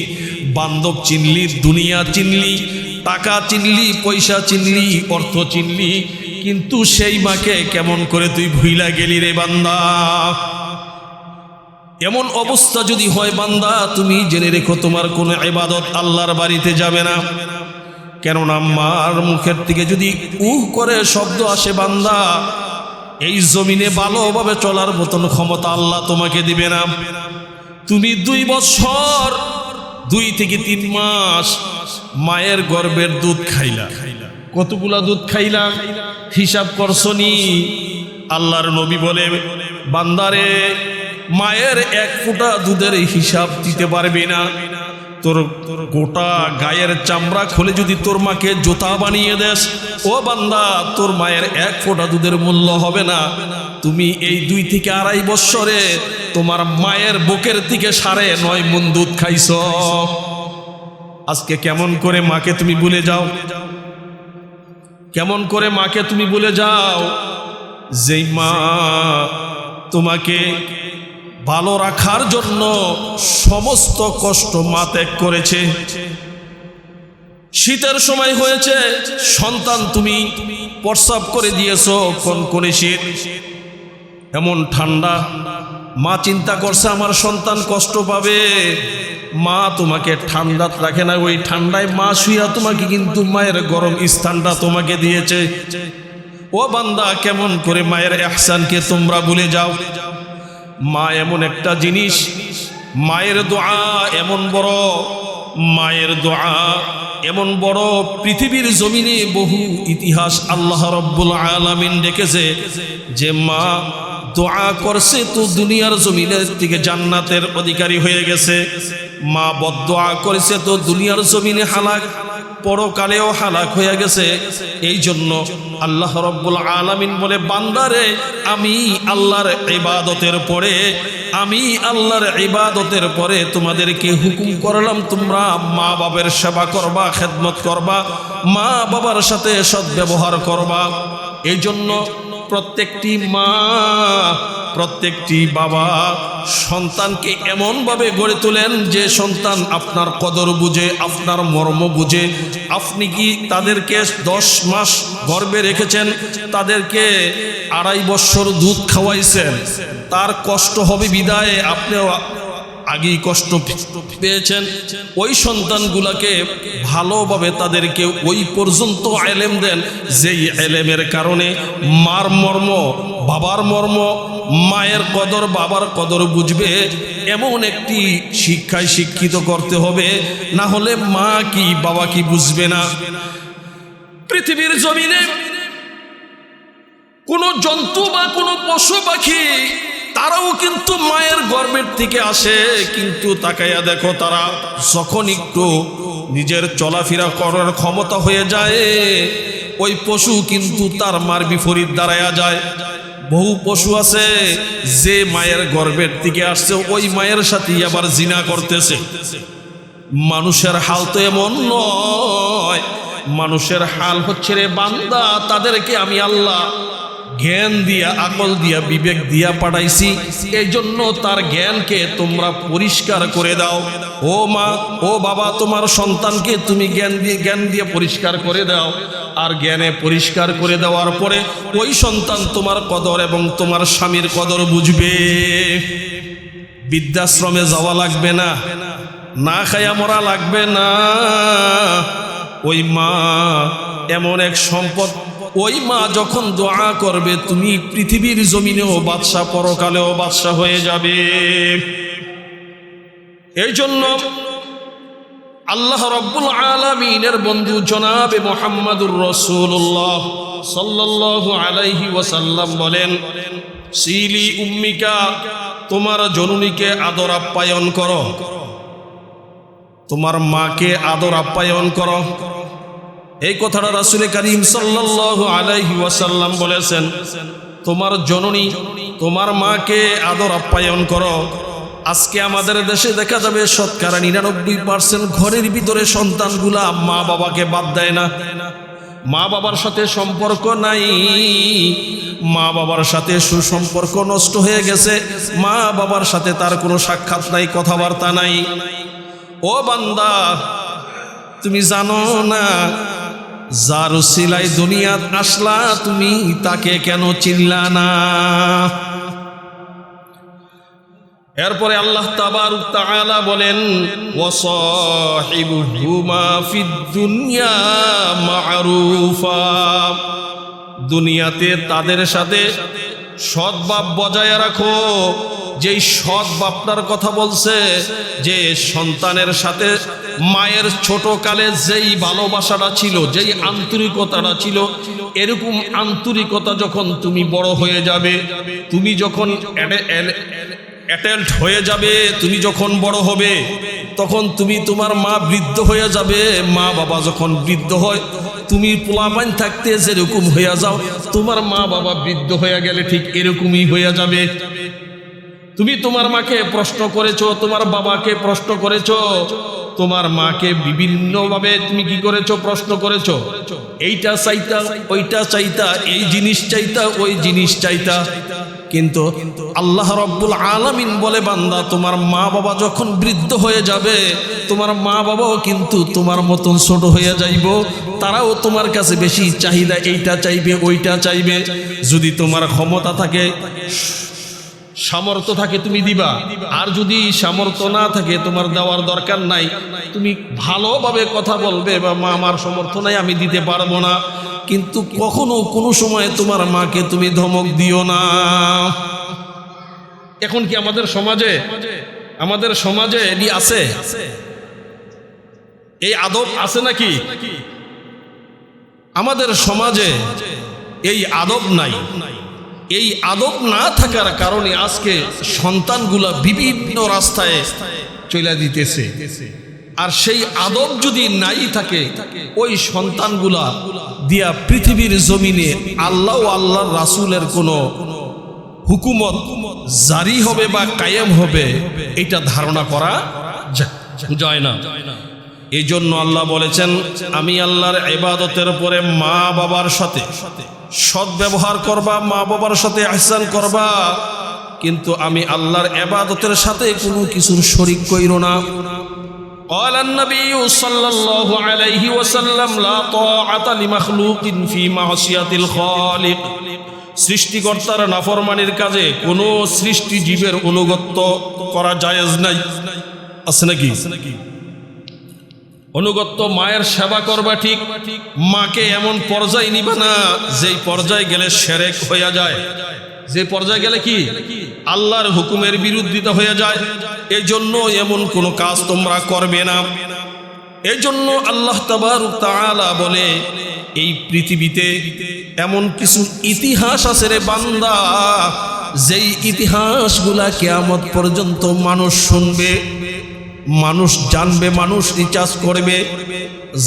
বান্ধব চিনলি, দুনিয়া চিনলি, টাকা চিনলি, পয়সা চিনলি, অর্থ চিনলি, কিন্তু সেই মাকে কেমন করে তুই ভুইলা গেলি রে বান্দা। এমন অবস্থা যদি হয় বান্দা, তুমি জেনে রেখো তোমার কোনো ইবাদত আল্লাহর বাড়িতে যাবে না। কেননা মার মুখের থেকে যদি উহ করে শব্দ আসে বান্দা, এই জমিনে ভালোভাবে চলার মতন ক্ষমতা আল্লাহ তোমাকে দিবে না। তুমি 2 বছর 2 থেকে 3 মাস মায়ের গর্ভের দুধ খাইলা, কতগুলা দুধ খাইলা হিসাব করছনি? আল্লাহর নবী বলে বান্দারে, মায়ের 1 ফোঁটা দুধের হিসাব দিতে পারবি না, তোর গোটা গায়ের চামড়া খুলে যদি তোর মাকে জুতা বানিয়ে দেস, ও বান্দা তোর মায়ের 1 ফোঁটা দুধের মূল্য হবে না। তুমি এই 2 থেকে 2.5 বছরে তোমার মায়ের বুকের থেকে 9.5 মণ দুধ খাইছ। আজকে কেমন করে মাকে তুমি ভুলে যাও, কেমন করে মাকে তুমি ভুলে যাও, যেই মা তোমাকে ভালো রাখার জন্য সমস্ত কষ্ট মা ত্যাগ করেছে। শীতের সময় হয়েছে, সন্তান তুমি প্রস্রাব করে দিয়েছো, কনকনে শীত, এমন ঠান্ডা, মা চিন্তা করছে আমার সন্তান কষ্ট পাবে, মা তোমাকে ঠান্ডা রাখে না, ওই ঠান্ডায় মা শুইয়া তোমাকে কিন্তু মায়ের গরম স্থানটা তোমাকে দিয়েছে। ও বান্দা, কেমন করে মায়ের ইহসানকে তোমরা ভুলে যাও। মা এমন একটা জিনিস, মায়ের দোয়া এমন বড়, মায়ের দোয়া এমন বড়, পৃথিবীর জমিনে বহু ইতিহাস আল্লাহ রাব্বুল আলামিন ডেকেছে যে মা দোয়া করছে তো দুনিয়ার জমিনের থেকে জান্নাতের অধিকারী হয়ে গেছে, মা বদদোয়া করেছে তো দুনিয়ার জমিনে হালাক, পরকালেও হালাক হয়ে গেছে। এই জন্য আল্লাহ রাব্বুল আলামিন বলে বান্দারে, আমি আল্লাহর ইবাদতের পরে, আমি আল্লাহর ইবাদতের পরে তোমাদেরকে হুকুম করলাম তোমরা মা বাবার সেবা করবা, খেদমত করবা, মা বাবার সাথে সদ্ব্যবহার করবা। এই জন্য প্রত্যেকটি মা, প্রত্যেকটি বাবা সন্তানকে এমনভাবে গড়ে তোলেন যে সন্তান আপনার কদর বুঝে, আপনার মর্ম বুঝে। আপনি কি তাদেরকে 10 মাস গর্ভে রেখেছেন, তাদেরকে 2.5 বছর দুধ খাওয়াইছেন, তার কষ্ট হবে বিদায় আপনিও আগেই কষ্ট পেয়েছেন। ওই সন্তানগুলাকে ভালোভাবে তাদেরকে ওই পর্যন্ত এলেম দেন, যেই এলেমের কারণে মার মর্ম, বাবার মর্ম, মায়ের কদর, বাবার কদর বুঝবে। এমন একটি শিক্ষায় শিক্ষিত করতে হবে, না হলে মা কি বাবা কি বুঝবে না। পৃথিবীর জমিনে কোনো জন্তু বা কোনো পশু পাখি তারাও কিন্তু মায়ের গর্ভের থেকে আসে, কিন্তু তাকাইয়া দেখো তারা যখন একটু নিজের চলাফেরা করার ক্ষমতা হয়ে যায়, ওই পশু কিন্তু তার মার বিপরীত দাঁড়ায়া যায়। বহু পশু আছে যে মায়ের গর্ভের থেকে আসছে ওই মায়ের সাথে আবার জিনা করতেছে। মানুষের হাল তো এমন নয়, মানুষের হাল হচ্ছে রে বান্দা, তাদেরকে আমি আল্লাহ জ্ঞান দিয়া, আকল দিয়া, বিবেক দিয়া পাঠাইছি, এই জন্য তার জ্ঞানকে তোমরা পরিষ্কার করে দাও। ও মা, ও বাবা, তোমার সন্তানকে তুমি জ্ঞান দিয়ে পরিষ্কার করে দাও। আর জ্ঞানে পরিষ্কার করে দেওয়ার পরে ওই সন্তান তোমার কদর এবং তোমার স্বামীর কদর বুঝবে। বৃদ্ধাশ্রমে যাওয়া লাগবে না, না খায়া মরা লাগবে না। ওই মা এমন এক সম্পদ, ওই মা যখন দোয়া করবে তুমি পৃথিবীর জমিনেও বাদশা, পরকালেও বাদশা হয়ে যাবে। এই জন্য আল্লাহ রাব্বুল আলামিনের বন্ধু জনাবে মুহাম্মদুর রাসূলুল্লাহ সাল্লাল্লাহু আলাইহি ওয়াসাল্লাম বলেন, সিলি উম্মিকা, তোমার জননীকে আদর আপ্যায়ন করো, তোমার মাকে আদর আপ্যায়ন করো। এই কথাটা রাসূল করিম সাল্লাল্লাহু আলাইহি ওয়াসাল্লাম বলেছেন, তোমার জননী, তোমার মাকে আদর আপ্যায়ন করো। আজকে আমাদের দেশে দেখা যাবে শতকরা 99% ঘরের ভিতরে সন্তানগুলা মা বাবাকে বাদ দেয় না, মা বাবার সাথে সম্পর্ক নাই, মা বাবার সাথে সুসম্পর্ক নষ্ট হয়ে গেছে, মা বাবার সাথে তার কোনো সাক্ষাৎ নাই, কথাবার্তা নাই। ও বান্দা, তুমি জানো না যার উসিলায় দুনিয়াত আসলা তুমি তাকে কেন চিনলা না? এরপরে আল্লাহ তাবারক তাআলা বলেন, ওয়াসাহিবুহুমা ফিদ দুনিয়া মা'রুফা, দুনিয়াতে তাদের সাথে সদ্ভাব বজায় রাখো। যেই সদ্ভাবটার কথা বলছে, যে সন্তানের সাথে মায়ের ছোট কালে যেই ভালোবাসাটা ছিল, যেই আন্তরিকতাটা ছিল, এরকম আন্তরিকতা যখন তুমি বড় হয়ে যাবে, তুমি যখন অ্যাডাল্ট হয়ে যাবে, তুমি যখন বড় হবে, তখন তুমি, তোমার মা বৃদ্ধ হয়ে যাবে। মা বাবা যখন বৃদ্ধ হয়, তুমি পোলাপান থাকতে যেরকম হয়ে যাও, তোমার মা বাবা বৃদ্ধ হয়ে গেলে ঠিক এরকমই হয়ে যাবে। তুমি তোমার মাকে প্রশ্ন করেছো, তোমার বাবাকে প্রশ্ন করেছো, তোমার মাকে বিভিন্নভাবে তুমি কি করেছো? প্রশ্ন করেছো। এইটা চাইতা, ওইটা চাইতা, এই জিনিস চাইতা, ওই জিনিস চাইতা। কিন্তু আল্লাহ রাব্বুল আলামিন বলে, বান্দা, তোমার মা বাবা যখন বৃদ্ধ হয়ে যাবে, তোমার মা বাবাও কিন্তু তোমার মতন ছোট হয়ে যাইব। তারাও তোমার কাছে বেশি চাহিদা, এইটা চাইবে, ওইটা চাইবে। যদি তোমার ক্ষমতা থাকে, সামর্থ্য থাকে, তুমি দিবা। আর যদি সামর্থ্য না থাকে, তোমার দেওয়ার দরকার নাই। তুমি ভালোভাবে কথা বলবে, বা মা, আমার সামর্থ্য নাই, আমি দিতে পারবো না। কিন্তু কখনো কোনো সময় তোমার মাকে তুমি ধমক দিও না। এখন কি আমাদের সমাজে এটি আছে? এই আদব আছে নাকি? আমাদের সমাজে এই আদব নাই। এই আদব না থাকার কারণে আজকে সন্তানগুলা বিভিন্ন রাস্তায় চলে দিতেছে। আর সেই আদব যদি নাই থাকে, ওই সন্তানগুলা দিয়া পৃথিবীর জমিনে আল্লাহ ও আল্লাহর রাসূলের কোনো হুকুমত জারি হবে বা কায়েম হবে, এটা ধারণা করা যায় না। এই জন্য আল্লাহ বলেছেন, আমি আল্লাহর ইবাদতের পরে মা বাবার সাথে সৎ ব্যবহার করবা, মা বাবার সাথে ইহসান করবা, কিন্তু আমি আল্লাহর ইবাদতের সাথে কোনো কিছুর শরীক কইরো না। قال النبي صلى الله عليه وسلم لا طاعة لمخلوق في معصية الخالق, সৃষ্টিকর্তার নাফরমানির কাজে কোনো সৃষ্টি জীবের অনুগত্য করা জায়েজ নাই। আছে নাকি? অনুগত্য, মায়ের সেবা করবা ঠিক, মাকে এমন পর্যায়ে নিবা না যেই পর্যায়ে গেলে শিরক হয়ে যায়, যে পর্যায়ে গেলে কি আল্লাহর হুকুমের বিরুদ্ধিতা হয়ে যায়। এই জন্য এমন কোনো কাজ তোমরা করবে না। এই জন্য আল্লাহ তাবারক তাআলা বলে, এই পৃথিবীতে এমন কিছু ইতিহাস আছে রে বান্দা, যেই ইতিহাসগুলা কিয়ামত পর্যন্ত মানুষ শুনবে, মানুষ জানবে, মানুষ রিসার্চ করবে।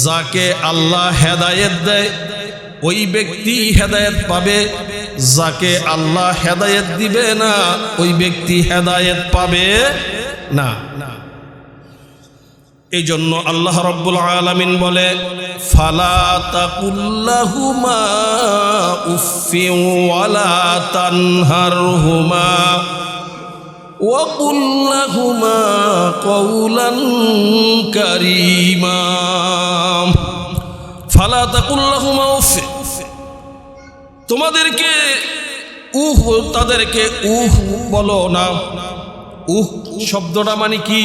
যাকে আল্লাহ হেদায়েত দেয় ওই ব্যক্তি হেদায়েত পাবে, যাকে আল্লাহ হেদায়েত দিবে না ওই ব্যক্তি হেদায়েত পাবে না। এই জন্য আল্লাহ রাব্বুল আলামিন বলে ফালা তাকুল্লাহুমা উফফিন ওয়ালা তানহারহুমা ওয়া কুল্লাহুমা কওলান কারীমা। ফালা তাকুল্লাহুমা উফ, তোমাদেরকে তাদেরকে বলো না। শব্দটা মানে কি?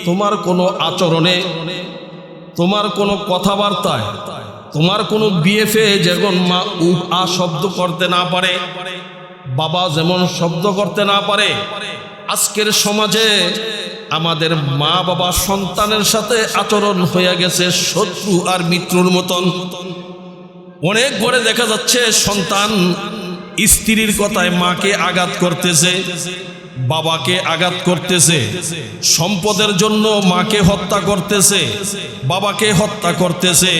তোমার কোনো আচরণে, তোমার কোনো কথাবার্তায়, তোমার কোনো বিএফএ যেমন মা শব্দ করতে না পারে, বাবা যেমন শব্দ করতে না পারে, আজকের সমাজে আমাদের মা বাবা সন্তানের সাথে আচরণ হয়ে গেছে শত্রু আর মিত্রর মতন। অনেক ঘরে দেখা যাচ্ছে সন্তান স্ত্রীর কথায় মাকে আঘাত করতেছে, বাবাকে আঘাত করতেছে, সম্পদের জন্য মাকে হত্যা করতেছে, বাবাকে হত্যা করতেছে।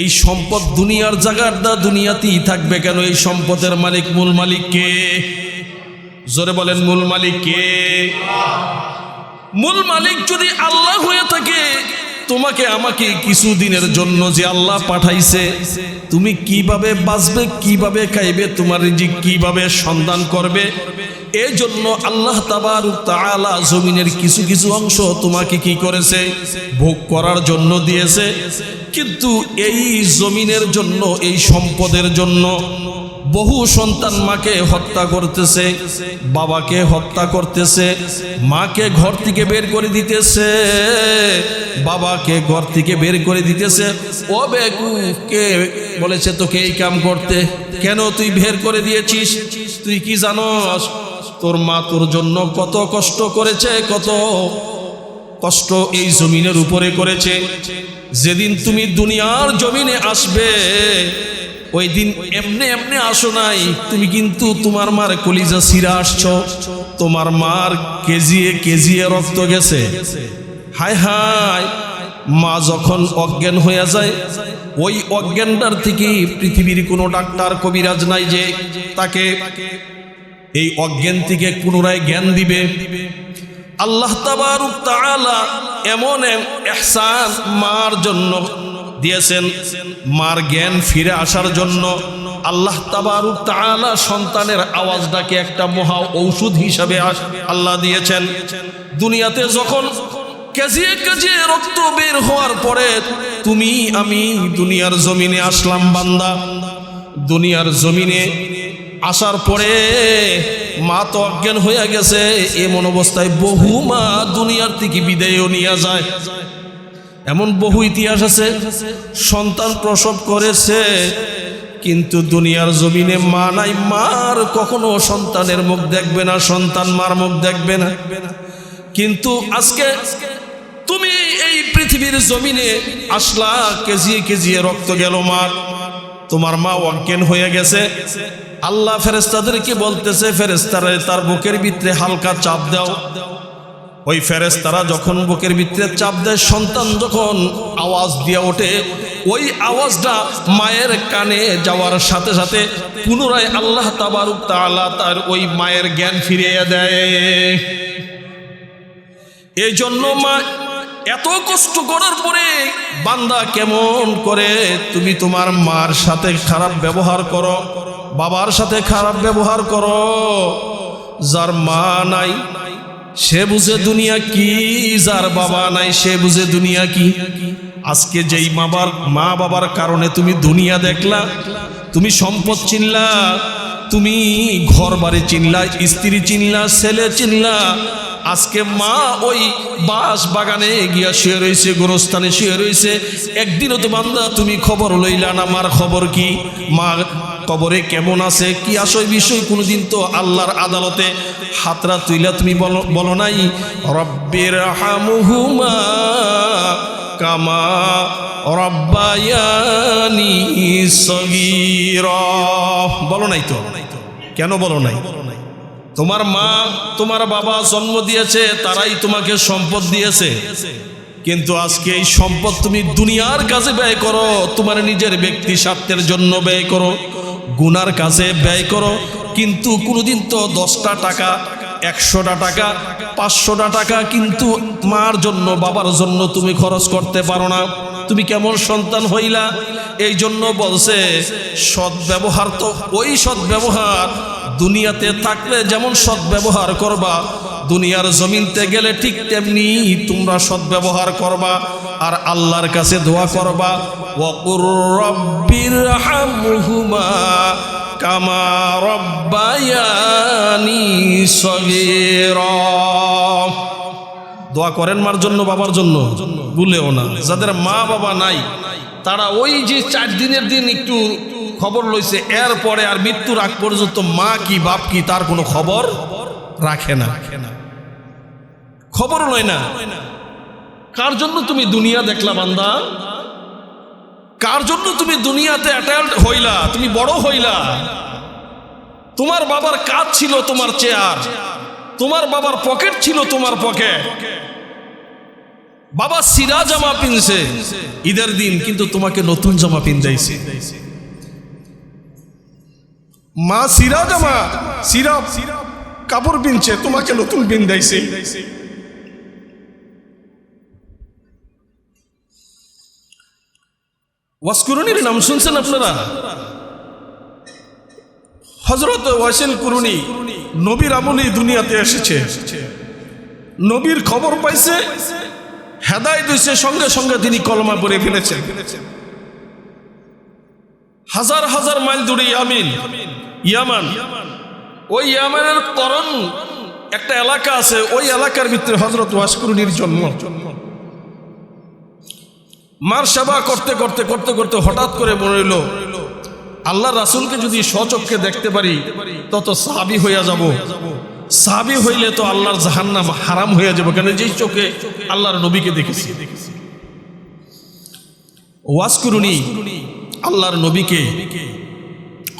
এই সম্পদ দুনিয়ার জায়গাটা দুনিয়াতেই থাকবে কেন? এই সম্পদের মালিক, মূল মালিক কে? জোরে বলেন, মূল মালিক কে? মূল মালিক যদি আল্লাহ হয়ে থাকে, তোমাকে আমাকে কিছু দিনের জন্য যে আল্লাহ পাঠাইছে, তুমি কিভাবে বাঁচবে, কিভাবে খাইবে, তোমার রিজিক কিভাবে সন্ধান করবে, এই জন্য আল্লাহ তাবারক তাআলা জমিনের কিছু কিছু অংশ তোমাকে কি করেছে? ভোগ করার জন্য দিয়েছে। কিন্তু এই জমিনের জন্য, এই সম্পদের জন্য বহু সন্তান মাকে হত্যা করতেছে, বাবাকে হত্যা করতেছে, মাকে ঘর থেকে বের করে দিতেছে, বাবাকে ঘর থেকে বের করে দিতেছে। ও বেকুফ, কে বলেছে তোকে এই কাম করতে? কেন তুই বের করে দিয়েছিস? তুই কি জানোস তোর মা তোর জন্য কত কষ্ট করেছে, কত কষ্ট এই জমিনের উপরে করেছে। যেদিন তুমি দুনিয়ার জমিনে আসবে, ওই দিন এমনি এমনি আসো নাই, তুমি কিন্তু তোমার মার কলিজা ছিঁড়া আসছো, তোমার মার কেজিয়ে কেজিয়ে রক্ত গেছে। হায় হায়, মা যখন অজ্ঞান হয়ে যায়, ওই অজ্ঞানটার থেকে পৃথিবীর কোনো ডাক্তার কবিরাজ নাই যে তাকে এই অজ্ঞান থেকে পুনরায় জ্ঞান দিবে। আল্লাহ তাবারক তাআলা এমন ইহসান মার জন্য দিয়েছেন, মার জ্ঞান ফিরে আসার জন্য আল্লাহ তাবারক তাআলা সন্তানের আওয়াজটাকে একটা মহা ঔষধ হিসাবে আল্লাহ দিয়েছেন। দুনিয়াতে যখন কেজিয়ে কেজিয়ে রক্ত বের হওয়ার পরে তুমি আমি দুনিয়ার জমিনে আসলাম বান্দা। দুনিয়ার জমিনে আসার পরে মা তো অজ্ঞান হয়ে গেছে, এমন অবস্থায় বহু মা দুনিয়ার থেকে বিদায়ও নিয়ে যায়। এমন বহু ইতিহাস আছে, সন্তান প্রসব করেছে কিন্তু দুনিয়ার জমিনে মা নাই, মার কখনো সন্তানের মুখ দেখবে না, সন্তান মার মুখ দেখবে না। কিন্তু আজকে তুমি এই পৃথিবীর জমিনে আসলা, কেজিয়ে কেজিয়ে রক্ত গেল মার, তোমার মা অজ্ঞান হয়ে গেছে। আল্লাহ ফেরেশতাদেরকে বলতেছে, ফেরেশতারা তার বুকের ভিতরে হালকা চাপ দাও। ওই ফেরেশতারা যখন বুকের ভিতরে চাপ দেয়, সন্তান যখন আওয়াজ দিয়ে ওঠে, ওই আওয়াজটা মায়ের কানে যাওয়ার সাথে সাথে পুনরায় আল্লাহ তাবারক তাআলা তার ওই মায়ের জ্ঞান ফিরিয়ে দেয়। এই জন্য মা এত কষ্ট করার পরে বান্দা কেমন করে তুমি তোমার মার সাথে খারাপ ব্যবহার করো, বাবার সাথে খারাপ ব্যবহার করো। যার মা নাই সে বুঝে দুনিয়া কি, যার বাবা নাই সে বুঝে দুনিয়া কি। আজকে যেই মা বাবার কারণে তুমি দুনিয়া দেখলা, তুমি সম্পদ চিনলা, তুমি ঘর বাড়ি চিনলা, স্ত্রী চিনলা, ছেলে চিনলা, আজকে মা ওই বাস বাগানে গিয়া শুয়ে রয়েছে, গোরস্থানে শুয়ে রয়েছে। একদিনও তো বান্দা তুমি খবর লইলা না মার খবর কি, মা কবরে কেমন আছে, কি আসয় বিষয় কোনোদিন তো আল্লাহর আদালতে হাতরা তুইলা তুমি বলো নাই রব্বির হামহুমা কামা রব্বায়ানি সগীরা, বলো নাই তো? কেন বলো নাই? তোমার মা তোমার বাবা জন্ম দিয়েছে, তারাই তোমাকে সম্পদ দিয়েছে, কিন্তু আজকে এই সম্পদ তুমি দুনিয়ার কাজে ব্যয় করো, তোমার নিজের ব্যক্তি স্বার্থের জন্য ব্যয় করো, গুনার কাজে ব্যয় করো। কিন্তু কোনোদিন তো 10টা টাকা 100টা টাকা 500টা টাকা কিন্তু মার জন্য বাবার জন্য তুমি খরচ করতে পারো না, তুমি কেমন সন্তান হইলা? এই জন্য বলছে সৎ ব্যবহার তো ওই সৎ ব্যবহার দুনিয়াতে থাকলে যেমন সৎ ব্যবহার করবা, দুনিয়ার জমিনতে গেলে ঠিক তেমনি তোমরা সৎ ব্যবহার করবা আর আল্লাহর কাছে দোয়া করবা, ওয়াকুর রব্বিরহামহুমা কামা রব্বায়ানি সগীরা। দোয়া করেন মার জন্য বাবার জন্য, ভুলেও না। যাদের মা বাবা নাই তারা ওই যে 4 দিনের দিন একটু খবর লইছে, এরপরে আর মৃত্যুর আগ পর্যন্ত মা কি বাপ কি তার কোনো খবর রাখে না, খবর লয় না। কার জন্য তুমি দুনিয়া দেখলা বান্দা? কার জন্য তুমি দুনিয়াতে অ্যাডাল্ট হইলা, তুমি বড় হইলা? তোমার বাবার কাজ ছিল তোমার চেয়ার, তোমার বাবার পকেট ছিল তোমার পকেট। বাবা সিরা জামা পিনছে ঈদের দিন, কিন্তু তোমাকে নতুন জামা পিন্দাইছে। মা সিরা জামা সিরা কাপড় পিনছে, তোমাকে নতুন পিন্দাইছে। ওয়াসকুরুনির নাম শুনছেন আপনারা? হযরত ওয়াসিল কুরুনি নবীর আমলেই দুনিয়াতে এসেছে, নবীর খবর পাইছে, হেদায়েত হইছে, সঙ্গে সঙ্গে তিনি কলমা পড়ে ফেলেছেন। হাজার হাজার মাইল দূরে ইয়ামান, ওই ইয়ামানের করণ একটা এলাকা আছে, ওই এলাকার ভিতরে হযরত ওয়াসকুরুনির জন্ম। মার সেবা করতে করতে করতে করতে হঠাৎ করে মনে হইল আল্লাহর রাসূলকে যদি স্বচক্ষে দেখতে পারি তত সাহাবী হইয়া যাব। সাহাবী হইলে তো আল্লাহর জাহান্নাম হারাম হইয়া যাবে, কেন যেই চোখে আল্লাহর নবীকে দেখেছি। ওয়াসকুরুনি আল্লাহর নবীকে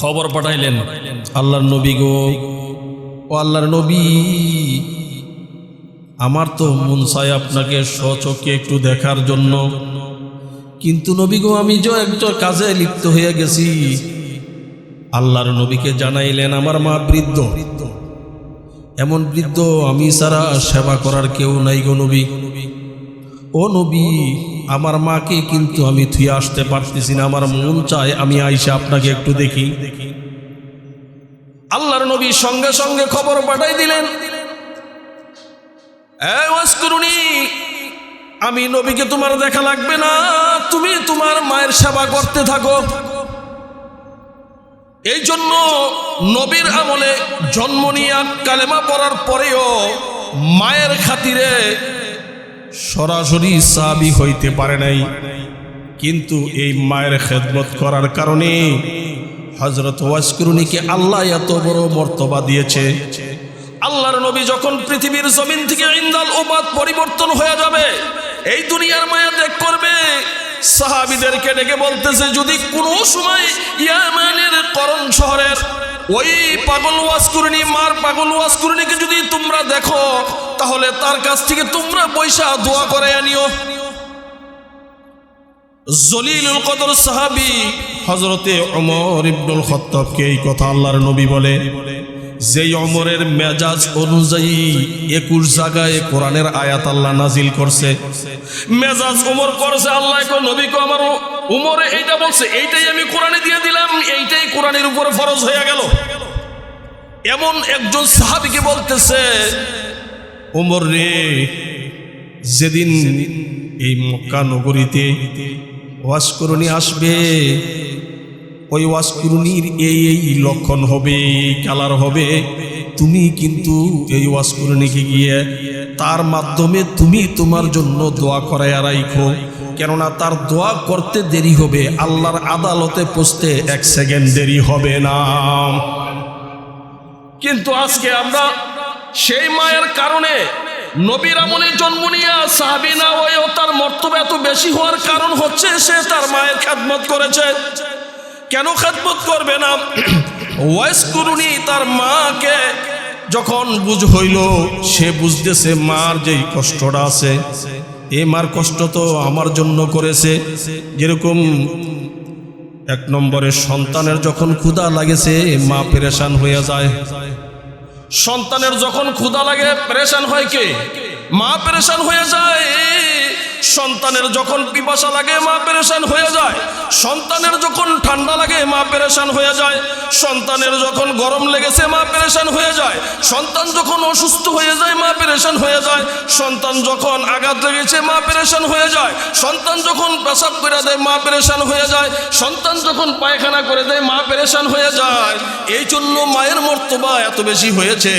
খবর পাঠাইলেন, আল্লাহর নবী গো, ও আল্লাহর নবী, আমার তো মন চায় আপনাকে স্বচক্ষে একটু দেখার জন্য, কিন্তু নবী গো আমি যে একটা কাজে লিপ্ত হয়ে গেছি। আল্লাহর নবীকে জানাইলেন আমার মা বৃদ্ধ, এমন বৃদ্ধ আমি ছাড়া সেবা করার কেউ নাই গো নবী। ও নবী, আমার মাকে কিন্তু আমি থুয়ে আসতে পারতেছি না, আমার মন চায় আমি আইসা আপনাকে একটু দেখি। আল্লাহর নবী সঙ্গে সঙ্গে খবর পাঠাই দিলেন, এই ওয়াসকুরুনি, আমি নবীকে তোমার দেখা লাগবে না, তুমি তোমার মায়ের সেবা করতে থাকো। এই জন্য নবীর আমলে জন্ম নিয়ে কালেমা পড়ার পরেও মায়ের খাতিরে সরাসরি সাহাবী হইতে পারে নাই, কিন্তু এই মায়ের খেদমত করার কারণে হযরত ওয়াসকুরুনিকে আল্লাহ এত বড় মর্তবা দিয়েছে। আল্লাহর নবী যখন পৃথিবীর জমিন থেকে ইন্দাল উবাদ পরিবর্তন হয়ে যাবে, এই দুনিয়ার মায়া ত্যাগ করবে, সাহাবীদেরকে ডেকে বলতেছে, যদি কোনো সময় ইয়ামানের করণ শহরের ওই পাগল ওয়াসকুরুনি, মার পাগল ওয়াসকুরুনিকে যদি তোমরা দেখো, তাহলে তার কাছ থেকে তোমরা পয়সা দোয়া করে আনিও। জলিলুল কদর সাহাবী হযরতে ওমর ইবনুল খাত্তাবকে এই কথা আল্লাহর নবী বলে, যেই ওমরের মেজাজ অনুযায়ী 21 জায়গায় কোরআনের আয়াত আল্লাহ নাজিল করছে। মেজাজ ওমর করছে, আল্লাহ কো নবী কো আমার ওমরে এইটা বলছে, এইটাই আমি কোরআনে দিয়ে দিলাম, এইটাই কোরআনের উপরে ফরজ হয়ে গেল। এমন একজন সাহাবীকে বলতেছে, ওমর রে, যেদিন এই মক্কা নগরীতে ওয়াসকুরুনি আসবে, ওই ওয়াসকুরুনির এই লক্ষণ হবে, এই কালার হবে, তুমি কিন্তু এই ওয়াসকুরুনিকে গিয়ে তার মাধ্যমে তুমি তোমার জন্য দোয়া করায় রাখো, কেননা তার দোয়া করতে দেরি হবে, আল্লাহর আদালতে পৌঁছতে 1 সেকেন্ড দেরি হবে না। কিন্তু আজকে আমরা সেই মায়ের কারণে নবীর আমলে জন্ম নিয়ে সাহাবী না হয়েও তার মর্তবা এত বেশি হওয়ার কারণ হচ্ছে সে তার মায়ের খেদমত করেছে। কেন খেদমত করবে না? ওয়াসকুরুনি তার মাকে যখন বুঝ হইল, সে বুঝতেছে মার যেই কষ্টটা আছে, এই মার কষ্ট তো আমার জন্য করেছে। যেরকম 1 নম্বরে সন্তানের যখন ক্ষুধা লাগেছে মা পেরেশান হয়ে যায়, সন্তানের যখন ক্ষুধা লাগে পেরেশান হয় কে? মা পেরেশান হয়ে যায়। সন্তানের যখন পিপাসা লাগে মা পেরেশান হয়ে যায়। সন্তানের যখন ঠান্ডা লাগে মা পেরেশান হয়ে যায়। সন্তানের যখন গরম লেগেছে মা পেরেশান হয়ে যায়। সন্তান যখন অসুস্থ হয়ে যায় মা পেরেশান হয়ে যায়। সন্তান যখন আঘাত লেগেছে মা পেরেশান হয়ে যায়। সন্তান যখন পেশাব করে দেয় মা পেরেশান হয়ে যায়। সন্তান যখন পায়খানা করে দেয় মা পেরেশান হয়ে যায়। এই জন্য মায়ের মর্তবা এত বেশি হয়েছে।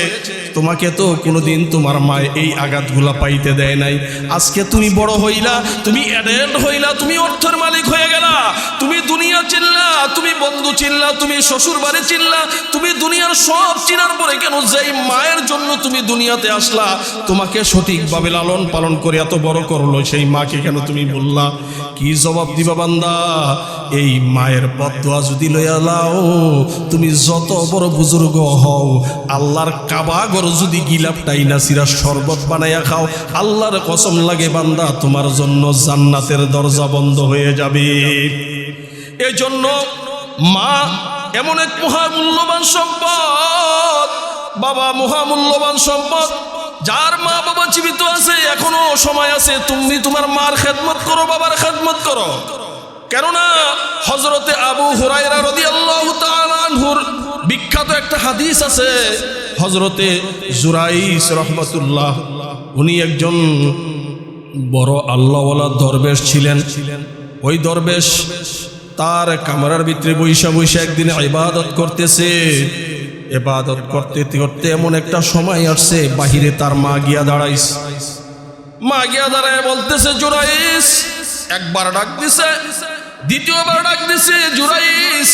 তোমাকে তো কোনোদিন তোমার মা এই আঘাতগুলা পাইতে দেয় নাই। আজকে তুমি বড় হইলা, তুমি অ্যাডাল্ট হইলা, তুমি অর্থের মালিক হয়ে গেলা, তুমি দুনিয়া চিনলা, তুমি বন্ধু চিনলা, তুমি শ্বশুর বাড়ি চিনলা, তুমি দুনিয়ার সব চিনার পরে কেন যেই মায়ের জন্য তুমি দুনিয়াতে আসলা, তোমাকে সঠিকভাবে লালন পালন করে এত বড় করলো, সেই মাকে কেন তুমি বললা? কি জবাব দিবা বান্দা? এই মায়ের বদদোয়া যদি লইয়া লাও, তুমি যত বড় বুজুর্গ হও, আল্লাহর কাবা ঘর যদি গিলাপটাই না সিরা শরবত বানাইয়া খাও, আল্লাহর কসম লাগে বান্দা তোমার জন্য জান্নাতের দরজা বন্ধ হয়ে যাবে। এই জন্য মা এমন এক মহামূল্যবান সম্পদ, বাবা মহামূল্যবান সম্পদ। যার মা বাবা জীবিত আছে, এখনো সময় আছে, তুমি তোমার মার খেদমত করো, বাবার খেদমত করো। কেননা হযরতে আবু হুরায়রা রাদিয়াল্লাহু তাআলা আনহুর বিখ্যাত একটা হাদিস আছে। হযরতে জুরাইস রাহমাতুল্লাহ, উনি একজন বড় আল্লাহওয়ালা দরবেশ ছিলেন। ওই দরবেশ তার কামরার ভিতরে বৈশা বৈশা একদিন ইবাদত করতেছে। ইবাদত করতে করতে এমন একটা সময় আসছে, বাহিরে তার মা গিয়া দাঁড়াইছে। মা গিয়া দাঁড়ায় বলতেছে, জুরাইস। একবার ডাক দিছে, দ্বিতীয়বার ডাক দিছে জুরাইস,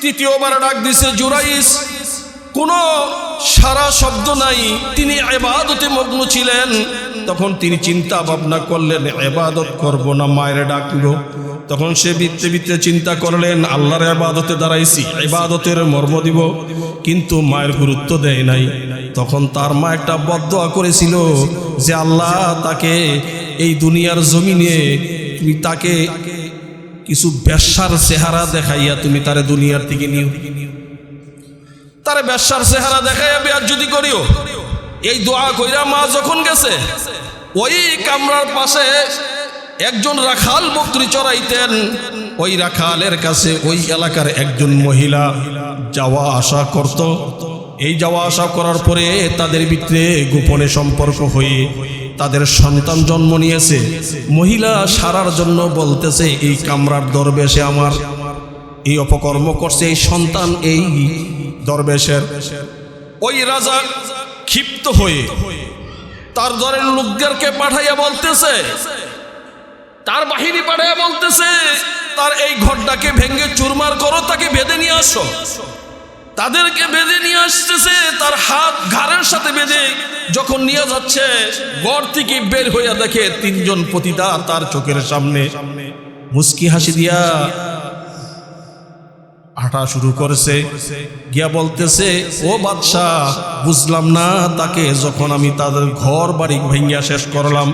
তৃতীয়বার ডাক দিছে জুরাইস। কোনো সারা শব্দ নাই, তিনি ইবাদতে মগ্ন ছিলেন। তখন তিনি চিন্তা ভাবনা করলেন, ইবাদত করব না মায়ের ডাকবো। তখন সে ভিতরে ভিতরে চিন্তা করলেন, আল্লাহর ইবাদতে দাঁড়াইছি, ইবাদতের মর্ম দিব, কিন্তু মায়ের গুরুত্ব দেয় নাই। তখন তার মা একটা বদদোয়া করেছিল যে আল্লাহ তাকে এই দুনিয়ার জমিনে তুমি তাকে কিছু বেশ্যার চেহারা দেখাইয়া তুমি তারে দুনিয়ার থেকে নিও, তারে বেশ্যার চেহারা দেখাইয়া বিয়ার যদি করিও। এই দোয়া কইরা মা যখন গেছে, ওই কামরার পাশে একজন রাখাল বকরি চড়াইতেন। ওই রাখালের কাছে ওই এলাকার একজন মহিলা যাওয়া আসা করত। এই যাওয়া আসা করার পরে তাদের ভিতরে গোপনে সম্পর্ক হয়ে তাদের সন্তান জন্ম নিয়েছে। মহিলা সারার জন্য বলতেছে, এই কামরার দরবেশে আমার এই অপকর্ম করছে, এই সন্তান এই দরবেশের। ওই রাজা ক্ষিপ্ত হয়ে তার দরের লোকদেরকে পাঠাইয়া বলতেছে, তার বাহিনী পাঠাইয়া বলতেছে, তার এই ঘরটাকে ভেঙে চুরমার করো, তাকে বেঁধে নিয়ে আসো। তাদেরকে বেঁধে নিয়ে আসতেছে, তার হাত ঘাড়ের সাথে বেঁধে যখন নিয়ে যাচ্ছে, ঘর থেকে বের হইয়া দেখে তিনজন পতিতা তার চোখের সামনে মুস্কি হাসি দিয়া হাঁটা শুরু করেছে। গিয়া বলতেছে, ও বাদশাহ, বুঝলাম না, তাকে যখন আমি তাদের ঘর বাড়ি ভেঙে শেষ করলাম,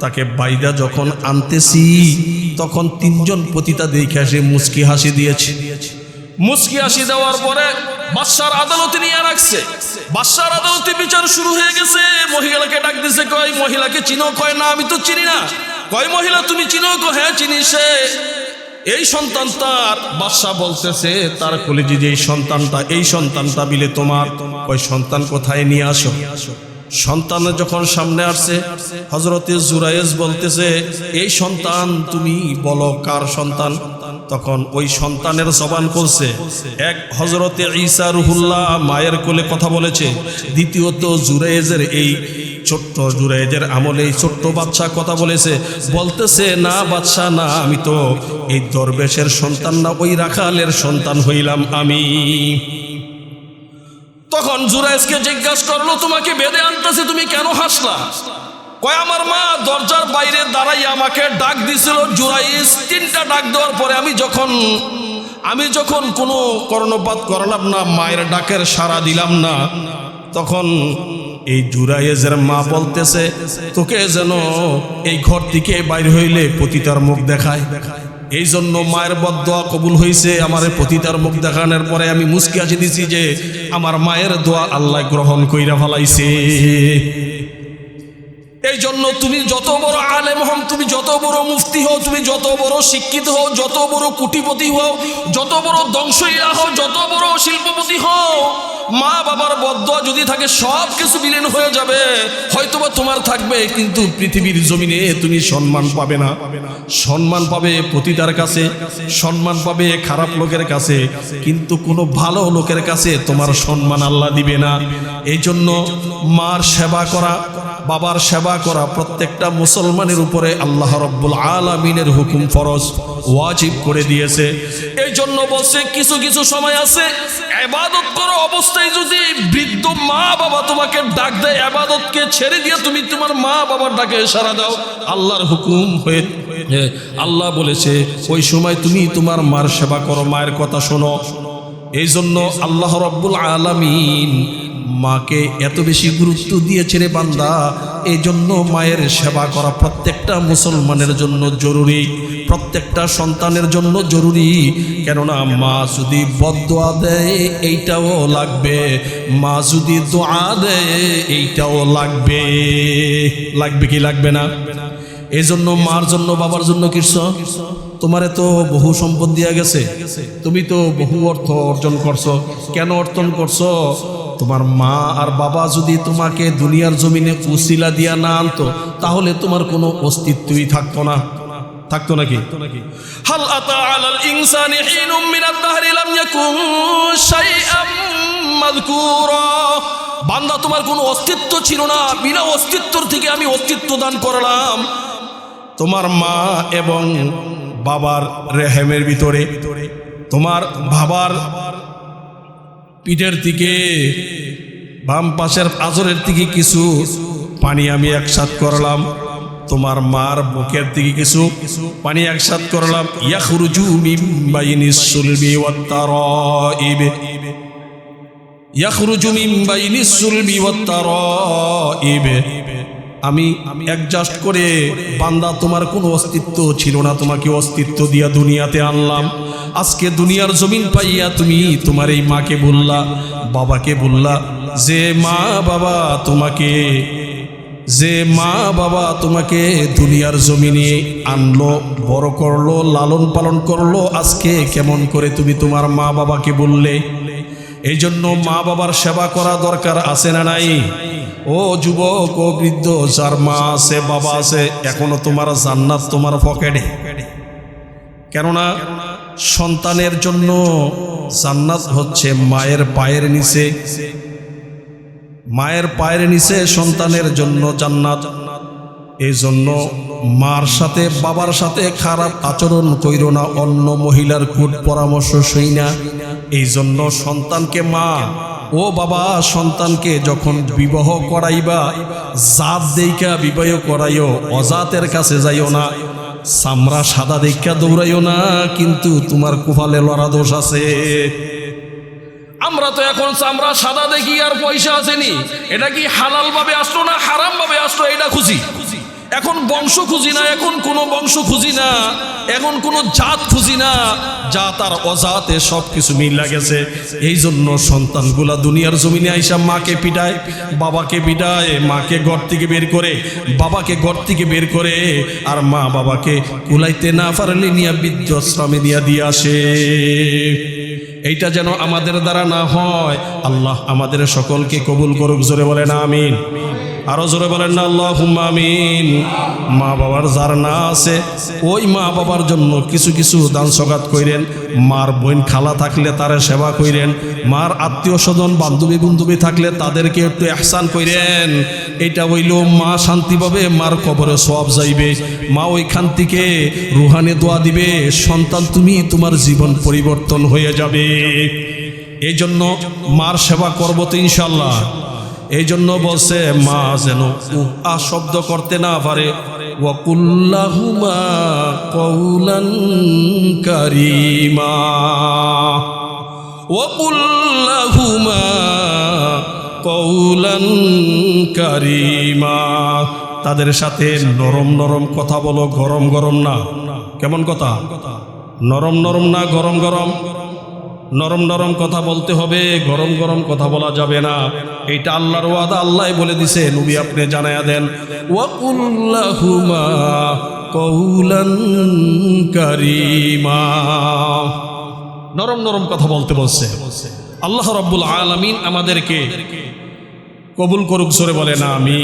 তাকে বাইদা যখন আনতেছি, তখন তিনজন পতিতা দেখে সে মুস্কি হাসি দিয়েছে। মুস্কি হাসি দেওয়ার পরে বাদশার আদালতে নিয়ে রাখছে। বাদশার আদালতে বিচার শুরু হয়ে গেছে। মহিলাকে ডাক দিছে, কয় মহিলাকে চিনো? কয় না, আমি তো চিনি না। কয় মহিলা তুমি চিনো? কয় হ্যাঁ চিনি। সে এই সন্তান তার। বাদশা বলতেছে তার কলেজে যে এই সন্তানটা বিলে তোমার। ওই সন্তান কোথায় নিয়ে আসো। সন্তান যখন সামনে আসছে, হযরতে জুরাইজ বলতেছে, এই সন্তান তুমি বলো কার সন্তান? তখন ওই সন্তানের জবান বলছে, এক হযরতে ঈসা রুহুল্লাহ মায়ের কোলে কথা বলেছে, দ্বিতীয়ত জুরাইজের এই ছোট্ট জুরাইজের আমলে এই ছোট্ট বাচ্চা কথা বলেছে। বলতেছে, না বাদশা না, আমি তো এই দরবেশের সন্তান না, ওই রাখালের সন্তান হইলাম আমি। তখন জুরাইজকে জিজ্ঞাসা করলো, তোমাকে বেঁধে আনতেছে, তুমি কেন হাসলা? কয় আমার মা দরজার বাইরে দাঁড়াই আমাকে ডাক দিছিল। জুরাইজ তিনটা ডাক দেওয়ার পরে আমি যখন কোনো কর্ণপাত করলাম না, মায়ের ডাকের সাড়া দিলাম না, তখন এই জুরাইজের মা বলতেছে, তোকে যেন এই ঘর থেকে বাইরে হইলে পতিতার মুখ দেখায়। এই জন্য মায়ের বদদোয়া কবুল হয়েছে। আমার পতিতার মুখ দেখানোর পরে আমি মুস্কি হাসি দিছি যে আমার মায়ের দোয়া আল্লাহ গ্রহণ কইরা ফেলাইছে। এই জন্য তুমি যত বড় আলেম হও, তুমি যত বড় মুফতি হও, তুমি যত বড় শিক্ষিত হও, যত বড় কোটিপতি হও, যত বড় দংশইয়া হও, যত বড় শিল্পপতি হও, মা বাবার বদদোয়া যদি থাকে সব কিছু বিলীন হয়ে যাবে। হয়তোবা তোমার থাকবে, কিন্তু পৃথিবীর জমিনে তুমি সম্মান পাবে না। সম্মান পাবে পতিতার কাছে, সম্মান পাবে খারাপ লোকের কাছে, কিন্তু কোনো ভালো লোকের কাছে তোমার সম্মান আল্লাহ দিবে না। এই জন্য মার সেবা করা, বাবার সেবা করা প্রত্যেকটা মুসলমানের উপরে আল্লাহ রাব্বুল আলামিনের হুকুম ফরজ ওয়াজিব করে দিয়েছে। এই জন্য বলছে কিছু কিছু সময় আছে ইবাদত করো অবস্থায় যদি বৃদ্ধ মা বাবা তোমাকে ডাক দেয়, ইবাদতকে ছেড়ে দিয়ে তুমি তোমার মা বাবার ডাকে সাড়া দাও, আল্লাহর হুকুম হয়ে আল্লাহ বলেছে ওই সময় তুমি তোমার মার সেবা করো, মায়ের কথা শোনো। এই জন্য আল্লাহ রাব্বুল আলামিন মাকে এত বেশি গুরুত্ব দিয়েছে রে বান্দা। এই জন্য মায়ের সেবা করা প্রত্যেকটা মুসলমানের জন্য জরুরি, প্রত্যেকটা সন্তানের জন্য জরুরি। কেননা মা যদি বদদোয়া দেয় এইটাও লাগবে, মা যদি দোয়া দেয় এইটাও লাগবে। লাগবে কি লাগবে না? এই জন্য মার জন্য বাবার জন্য কিছু, তোমারে তো বহু সম্পদ দিয়া গেছে, তুমি তো বহু অর্থ অর্জন করছো। কেন অর্জন করছো? তোমার মা আর বাবা যদি তোমাকে দুনিয়ার জমিনে উসিলা দিয়া না আনতো তাহলে তোমার কোনো অস্তিত্বই থাকতো না। থাকতো নাকি? হাল আতা আলাল ইনসানি হিনুম মিনাদ দাহরি লাম ইয়াকুন শাইআম মাযকুরা। বান্দা তোমার কোনো অস্তিত্ব ছিল না, বিনা অস্তিত্ব থেকে আমি অস্তিত্ব দান করলাম। তোমার মা এবং বাবার রেহেমের ভিতরে, তোমার বাবার পিঠের দিকে বাম পাশের আজরের দিকে কিছু পানি আমি একসাথ করলাম, তোমার মার বুকের দিকে কিছু পানি একসাথ করলাম। ইয়াখরুজু মিন বাইনিস সুলবি ওয়াত তারাইব, ইয়াখরুজু মিন বাইনিস সুলবি ওয়াত তারাইব। আমি অ্যাডজাস্ট করে, বান্দা তোমার কোনো অস্তিত্ব ছিল না, তোমাকে অস্তিত্ব দিয়া দুনিয়াতে আনলাম। আজকে দুনিয়ার জমিন পাইয়া তুমি তোমার এই মাকে বললা, বাবাকে বললা যে মা বাবা তোমাকে, যে মা বাবা তোমাকে দুনিয়ার জমিনে আনলো, বড় করলো, লালন পালন করলো, আজকে কেমন করে তুমি তোমার মা বাবাকে বললে? এই জন্য মা বাবার সেবা করা দরকার আছে না নাই? ও যুবক, ও বৃদ্ধ, যার মা আছে বাবা আছে, এখনো তোমার জান্নাত তোমার পকেটে। কেননা সন্তানের জন্য জান্নাত হচ্ছে মায়ের পায়ের নিচে, মায়ের পায়ের নিচে সন্তানের জন্য জান্নাত। এই জন্য মার সাথে বাবার সাথে খারাপ আচরণ কইরো না, অন্য মহিলার কুট পরামর্শ সই না। এই জন্য সন্তানকে মা ও বাবা সন্তানকে যখন বিবাহ করাইবা জাত দেইকা বিবাহ করাইও, অজাতের কাছে যাইও না। চামড়া সাদা দেখা দৌড়াইও না, কিন্তু তোমার কুফালে লড়া দোষ আছে। আমরা তো এখন চামড়া সাদা দেখি আর পয়সা আসেনি, এটা কি হালাল ভাবে আসলো না হারাম ভাবে আসলো এটা খুঁজি। এখন বংশ খুঁজি না, এখন কোনো বংশ খুঁজি না, এখন কোনো জাত খুঁজি না, জাত আর অজাতে সব কিছু মিল লাগেছে। এই জন্য সন্তানগুলা দুনিয়ার জমিনে আইসা মাকে পিটায়, বাবাকে পিটায়, মাকে ঘর থেকে বের করে, বাবাকে ঘর থেকে বের করে, আর মা বাবাকে কুলাইতে না পারলে নিয়ে বৃদ্ধাশ্রমে নিয়ে দিয়ে আসে। এইটা যেন আমাদের দ্বারা না হয়। আল্লাহ আমাদের সকলকে কবুল করুক। জোরে বলেন আমিন, আরো জোরে বলেন না আল্লাহুম্মা আমিন। মা বাবার যার না আছে ওই মা বাবার জন্য কিছু কিছু দান সগাত কইরেন। মার বোন খালা থাকলে তারে সেবা কইরেন, মার আত্মীয় স্বজন বান্ধবী বন্ধুবী থাকলে তাদেরকে একটু ইহসান কইরেন। এটা হইল মা শান্তি পাবে, মার কবরে সওয়াব যাইবে, মা ওইখান থেকে রুহানি দোয়া দিবে, সন্তান তুমি তোমার জীবন পরিবর্তন হয়ে যাবে। এই জন্য মার সেবা করবো তো ইনশাল্লাহ। এই জন্য বলছে মা যেন শব্দ করতে না পারে। ওয়াকুল্লাহুমা কওলান কারীমা, ওয়াকুল্লাহুমা কওলান কারীমা। তাদের সাথে নরম নরম কথা বলো, গরম গরম না। কেমন কথা? নরম নরম না গরম গরম? নরম নরম কথা বলতে হবে, গরম গরম কথা বলা যাবে না। এইটা আল্লাহর ওয়াদা, আল্লাহ বলে দিছে, নবী আপনি জানায়া দেন, ওয়াকুল লাহুমা কওলান কারীমা। নরম নরম কথা বলতে বলছে। আল্লাহ রাব্বুল আলামিন আমাদেরকে কবুল করুক, সরে বলেন আমিন।